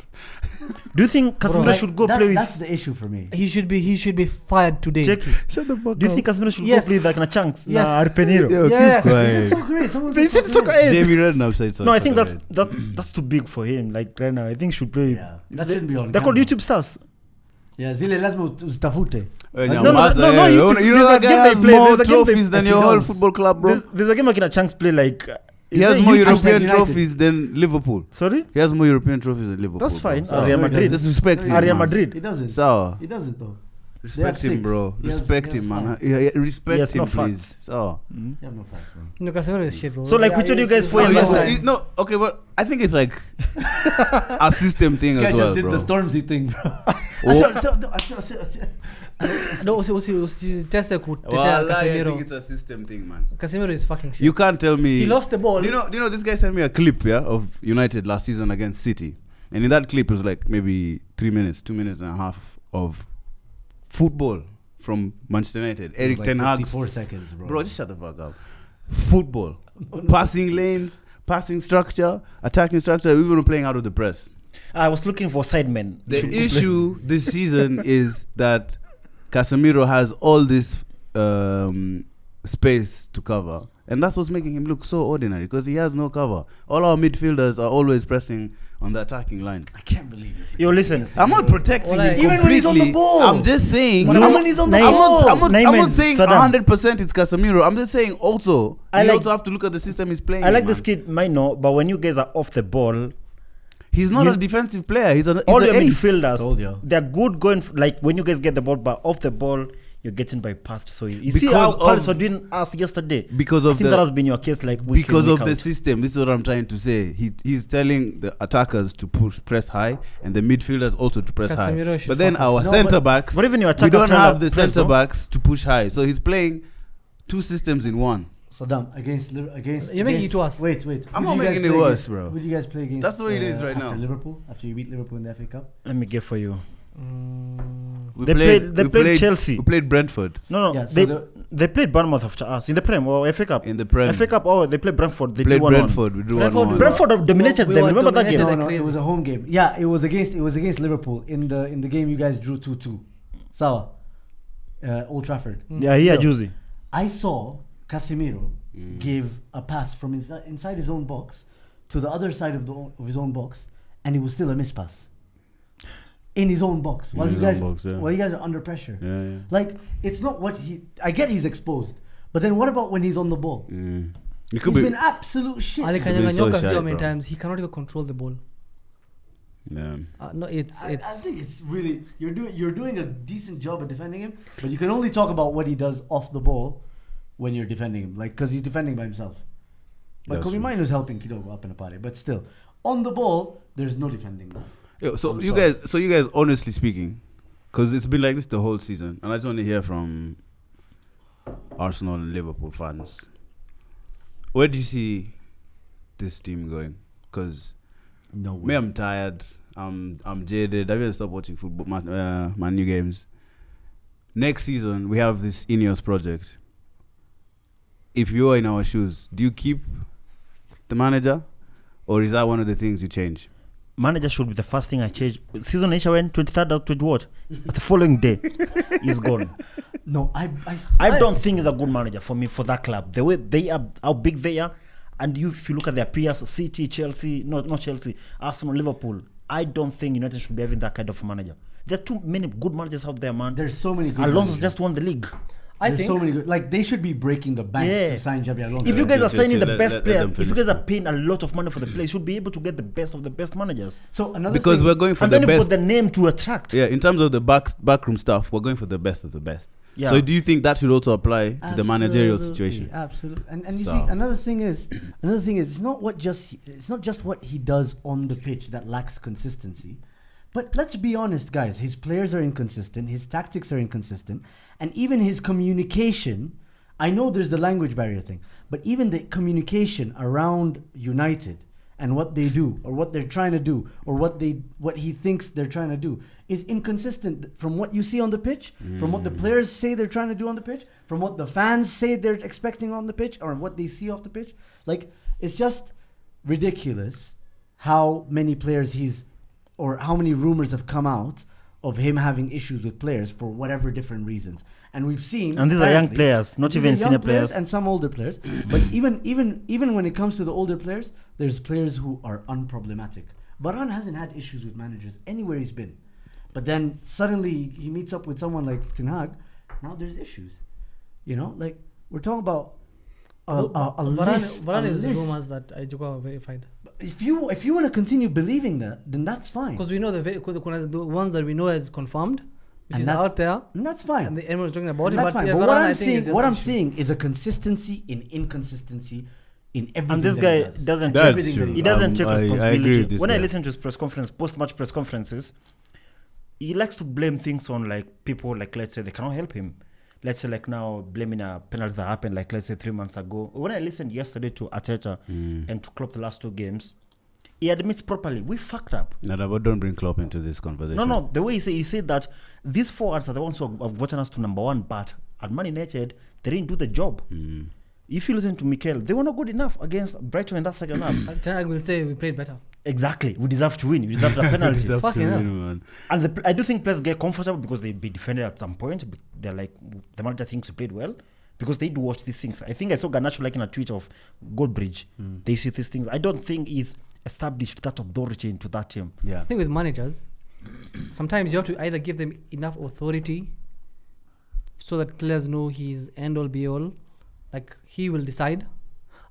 Do you think Casemiro Like, should go that's, play with that's the issue for me. He should be fired today. Jackie? Shut the fuck Do you think Casemiro should Yes. go play with like na Chunks? Yes. Na Arpeniro? Yo, Yes. keep Is quiet. it so great? Someone They said said it's so great. Jamie Redknapp said so. No, I think that's too big for him. Like right now, I think he should play. Yeah, that shouldn't be on They're called camera. YouTube stars. Yeah, zile lazima uzitafute. No, no, YouTube- you know there's a that game guy they has play, more there's a game they- trophies than Yes, your he whole does. football club, bro. There's a game like Chunks play like. He has is more it YouTube- European United. trophies than Liverpool. Sorry, He has more European trophies than Liverpool. that's fine. bro. Real Madrid. Disrespect him, Real man. Madrid. He doesn't. So, He doesn't though. respect They have him, 6. bro. He has- Respect he has him, man. 5. Yeah, respect Yes, him, no please. facts. So, You have no facts, man. No, Casemiro is shit, bro. So, like, which one do you guys for for no, years he's- no, okay, but I think it's like a system thing This guy as well, just did bro. the Stormzy thing, bro. No, usitese kutetea Well, I think Casemiro. it's a system thing, man. Casemiro is fucking shit. You can't tell me He lost the ball. Do you know this guy sent me a clip, yeah, of United last season against City, and in that clip it was like maybe 3 minutes, 2 minutes and a half of football from Manchester United. Eric Like Ten Hag's 54 seconds, bro. bro, just shut the fuck up. football, passing lanes, passing structure, attacking structure. Even playing out of the press. I was looking for sidemen. The issue this season is that Casemiro has all this space to cover, and that's what's making him look so ordinary because he has no cover. All our midfielders are always pressing on the attacking line. I can't believe it. Yo, listen. I'm not protecting him Even completely. when he's on the ball. I'm just saying. Even when he's on the I'm ball. not Naiman, saying Saddam. 100% it's Casemiro. I'm just saying also I you like- also have to look at the system he's playing. I like in, this man. kid, might know, but when you guys are off the ball, He's not You- a defensive player. He's all an your eight. midfielders, Told you. they're good going, like when you guys get the ball, but off the ball, you're getting bypassed. So you see Because how of- Palace were doing us yesterday. Because I of think that has been your case, like week in, because week of the out. system. This is what I'm trying to say. He's telling the attackers to press high, and the midfielders also to press Casemiro high. should But then fuck our No, centre but- backs, but even your we attackers don't still have have the press, centre no? backs to push high. So he's playing two systems in one. Saddam against. You're making it to us. Wait. I'm Who not do you guys making it play worse, against- bro. Who do you guys play against? That's the way it is right after now. Liverpool, after you beat Liverpool in the FA Cup. Let me get for you. We They played Chelsea. We played Brentford No, Yeah, so they the- they played Bournemouth after us in the Prem or FA Cup. in the Prem. FA Cup, they played Brentford. They Played drew 1-1. Brentford. We drew Brentford 1-1. Brentford have dominated We them. were Remember that game? dominated. No, Like it was crazy. a home game. Yeah, it was against Liverpool in the game you guys drew 2-2. Sawa. Old Trafford. Yeah, Yo, Juicy. I saw Casemiro give a pass from inside his own box to the other side of his own box, and it was still a miss pass. In his own box, while In you his own guys, box, yeah. while you guys are under pressure. Yeah. Like it's not what he. I get he's exposed, but then what about when he's on the ball? It He's could be. been absolute shit. Ali Could be so Kanyanganyoka shy, so many bro. times he cannot even control the ball. Yeah. No, it's I think it's really you're doing a decent job at defending him, but you can only talk about what he does off the ball when you're defending him, like because he's defending by himself. But That's Kobe true. Maino's helping Kidogo up in a party, but still on the ball, there's no defending now. Yo, so I'm you sorry. guys, honestly speaking, because it's been like this the whole season, and I just want to hear from Arsenal and Liverpool fans. Where do you see this team going? Because No me, I'm tired. I'm jaded. I've even stopped watching football, Man U games. Next season, we have this Ineos project. If you're in our shoes, do you keep the manager, or is that one of the things you change? Manager should be the first thing I change. Season Asia went 23rd out to what? But the following day, he's gone. No, I don't think he's a good manager for me for that club. The way they are, how big they are, and if you look at their peers, City, Chelsea, not Chelsea, Arsenal, Liverpool, I don't think United should be having that kind of manager. There are too many good managers out there, man. There's so many good. Alonso's managers. just won the league. I There's think so many good. Like they should be breaking the bank Yeah. to sign Xabi Alonso. If you guys are signing the let best them player, if you finish. guys are paying a lot of money for the players, you should be able to get the best of the best managers. So another Because thing, we're going for And the then you best. put the name to attract. Yeah, in terms of the backroom stuff, we're going for the best of the best. Yeah. So do you think that should also apply to the managerial situation? Absolutely. And you So- see, another thing is it's not just what he does on the pitch that lacks consistency. But let's be honest, guys. His players are inconsistent. His tactics are inconsistent, and even his communication. I know there's the language barrier thing, but even the communication around United and what they do, or what they're trying to do, or what he thinks they're trying to do, is inconsistent from what you see on the pitch, from what the players say they're trying to do on the pitch, from what the fans say they're expecting on the pitch, or what they see off the pitch. Like, it's just ridiculous how many players or how many rumors have come out of him having issues with players for whatever different reasons. And we've seen, And these are young apparently, players, not these even are young senior players. and some older players. But even when it comes to the older players, there's players who are unproblematic. Varane hasn't had issues with managers anywhere he's been. But then suddenly he meets up with someone like Ten Hag. Now there's issues. You know, like we're talking about a list. Varane a is list. rumors that Ajuka verified. If you want to continue believing that, then that's fine. Because we know the ones that we know as confirmed, which And is that's- out there, And that's fine. and everyone's talking about And it. that's But, fine. yeah, But Varane, what I I'm think, is seeing, what just I'm an issue. seeing is a consistency in inconsistency in everything. And this that guy he does. doesn't That's check. true. He doesn't check I agree responsibility. with this When I guy. listen to his press conference, post-match press conferences, he likes to blame things on like people. Like let's say they cannot help him. Let's say like now blaming a penalty that happened like let's say 3 months ago. When I listened yesterday to Arteta and to Klopp the last 2 games, he admits properly we fucked up. No, but don't bring Klopp into this conversation. No. The way he said that these forwards are the ones who have gotten us to number 1, but at Man United they didn't do the job. If you listen to Mikel, they were not good enough against Brighton in that second half. Ten Hag will say we played better. Exactly. We deserve to win. We deserve the penalty. Deserve to Fucking hell. win, man. And I do think players get comfortable because they be defended at some point. But they're like, the manager thinks we played well because they do watch these things. I think I saw Garnacho liking a tweet of Goldbridge. They see these things. I don't think he's established that authority into that team. Yeah. I think with managers, sometimes you have to either give them enough authority so that players know he's end all be all, like he will decide.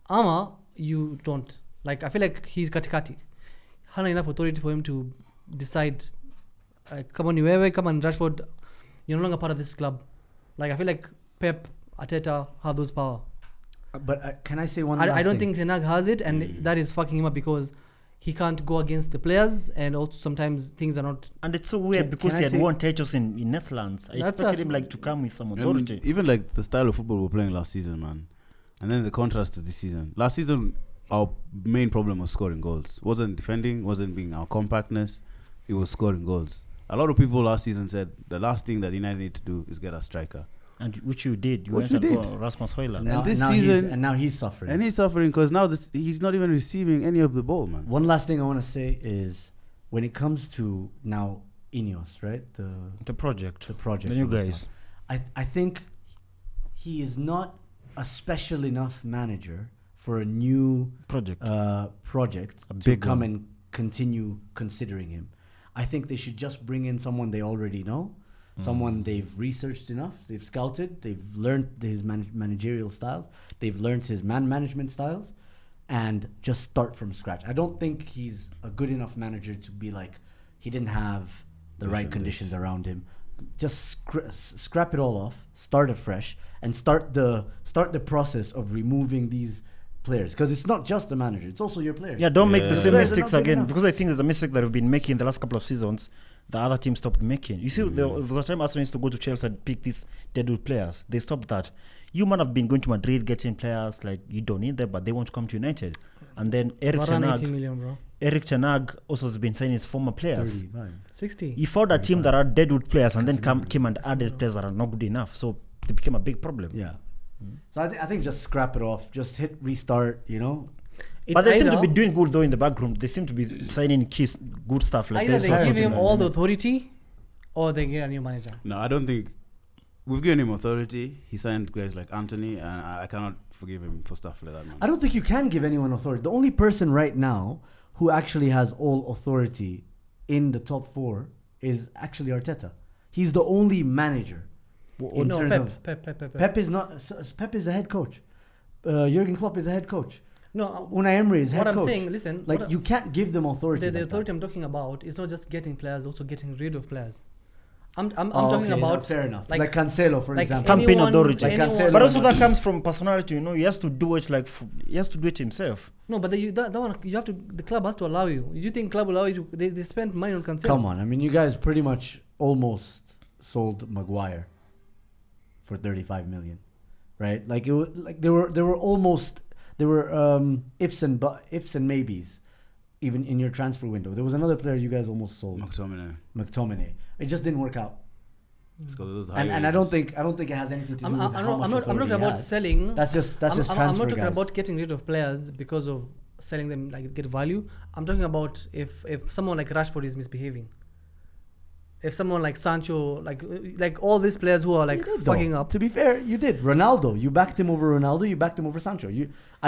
Ama, you don't. Like I feel like he's katikati. Hana enough authority for him to decide. Come on, Rashford, you're no longer part of this club. Like I feel like Pep, Arteta have those power. But can I say one? I don't think Ten Hag has it, and that is fucking him up because he can't go against the players, and also sometimes things are not. And it's so weird because can he I had say- won titles in Netherlands. I That's expected us. him like to come with some And authority. even like the style of football we're playing last season, man. And then the contrast to this season. Last season, our main problem was scoring goals. Wasn't defending, wasn't being our compactness. It was scoring goals. A lot of people last season said the last thing that United need to do is get a striker. And which you did. You Which went we and did. got Rasmus Højlund. And this now season- now he's suffering. And he's suffering because now he's not even receiving any of the ball, man. One last thing I want to say is when it comes to now Ineos, right? The project. The project. The new and whatnot, guys. I think he is not a special enough manager for a new Project. project A to big come one. and continue considering him. I think they should just bring in someone they already know, someone they've researched enough, they've scouted, they've learned his managerial styles, they've learned his management styles, and just start from scratch. I don't think he's a good enough manager to be like, he didn't have the This right and conditions this. around him. Just scrap it all off, start afresh, and start the process of removing these players, because it's not just the manager, it's also your players. Yeah, don't make the Yeah. same Players are mistakes not good again. enough. Because I think there's a mistake that we've been making the last couple of seasons. The other team stopped making. You see, there was a time Arsenal used to go to Chelsea and pick these deadwood players. They stopped that. You might have been going to Madrid getting players like you don't need them, but they want to come to United. And then Eric Varane 80 Ten million, bro. Hag also has been signing his former players. 35. 60. He found a team that are deadwood players and then came and added players that are not good enough. So it became a big problem. Yeah. So I think just scrap it off. Just hit restart. It's But they seem to either- be doing good though in the backroom. They seem to be signing keys, good stuff like either this. they give him all the authority or they get a new manager. No, I don't think we've given him authority. He signed guys like Anthony, and I cannot forgive him for stuff like that, man. I don't think you can give anyone authority. The only person right now who actually has all authority in the top four is actually Arteta. He's the only manager. In No, terms of Pep. Pep is not. Pep is the head coach. Jurgen Klopp is the head coach. No, Unai Emery is head what I'm coach. saying, listen, Like what you can't give them authority. the like authority that. I'm talking about is not just getting players, also getting rid of players. I'm Oh, talking okay, about fair enough. like- Like Cancelo, for like example. Campaign anyone- authority. Like anyone- Cancelo. But also that comes from personality, he has to do it he has to do it himself. No, but that one you have to. The club has to allow you. You think club will allow you to? They spend money on Cancelo. Come on, I mean, you guys pretty much almost sold Maguire for 35 million, right? Like it was, like there were almost ifs and maybes, even in your transfer window. There was another player you guys almost sold, McTominay. It just didn't work out, It's 'cause of those and high I don't wages. think it has anything to do I'm with how much not authority talking he about has. selling. That's just I'm transfer. not talking guys. about getting rid of players because of selling them, like get value. I'm talking about if someone like Rashford is misbehaving. If someone like Sancho, like all these players who are like You did, though. fucking up. To be fair, you did. Ronaldo, you backed him over Ronaldo. You backed him over Sancho. I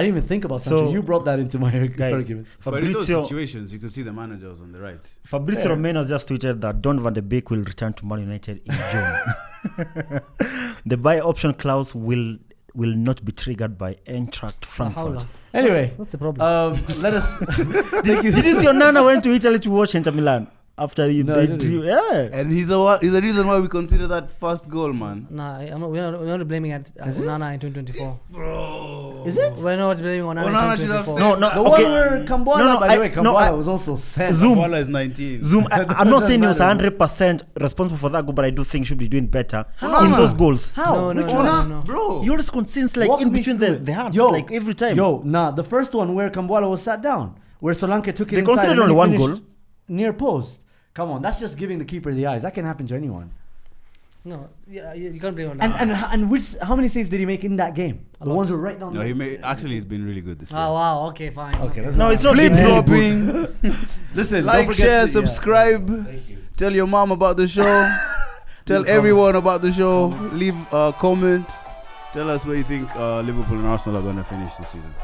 didn't even think about Sancho. So- You brought that into my argument. But in those Fabrizio situations, you could see the managers on the right. Fabrizio Romano has just tweeted that Don van de Beek will return to Man United in June. The buy option clause will not be triggered by Eintracht Frankfurt. Howler. Anyway, That's the problem. let us. Did you see Onana went to Italy to watch Inter Milan after No, I they didn't. drew? Yeah. And he's the reason why we consider that first goal, man. Nah, we're not blaming it at Onana in 2024. Is it? We're not blaming Onana Onana in should have 2024. said- No, The okay. one where Kambuala, No, no, by the way, Kambuala was also sent. Zoom. Bola is 19. Zoom. I'm not saying he was Doesn't matter. 100% responsible for that goal, but I do think he should be doing better How? in those goals. How? No, Which no, one? no, no. Bro. You always concedes like Walk in me between through the it. hands, Yo, like every time. The first one where Kambuala was sat down, where Solanke took it They inside considered and then only he one finished goal. near post. Come on, that's just giving the keeper the eyes. That can happen to anyone. No, yeah, you can't blame him. And how many saves did he make in that game? A The lot. ones who were right down No, there. he's been really good this year. Oh wow, okay, fine. Okay, let's No, not- it's not Flip been flopping. Listen, Like, don't forget share, to- yeah. subscribe. Thank you. Tell your mom about the show. Tell Leave a everyone about the show. Leave a comment. Tell us where you think Liverpool and Arsenal are going to finish this season.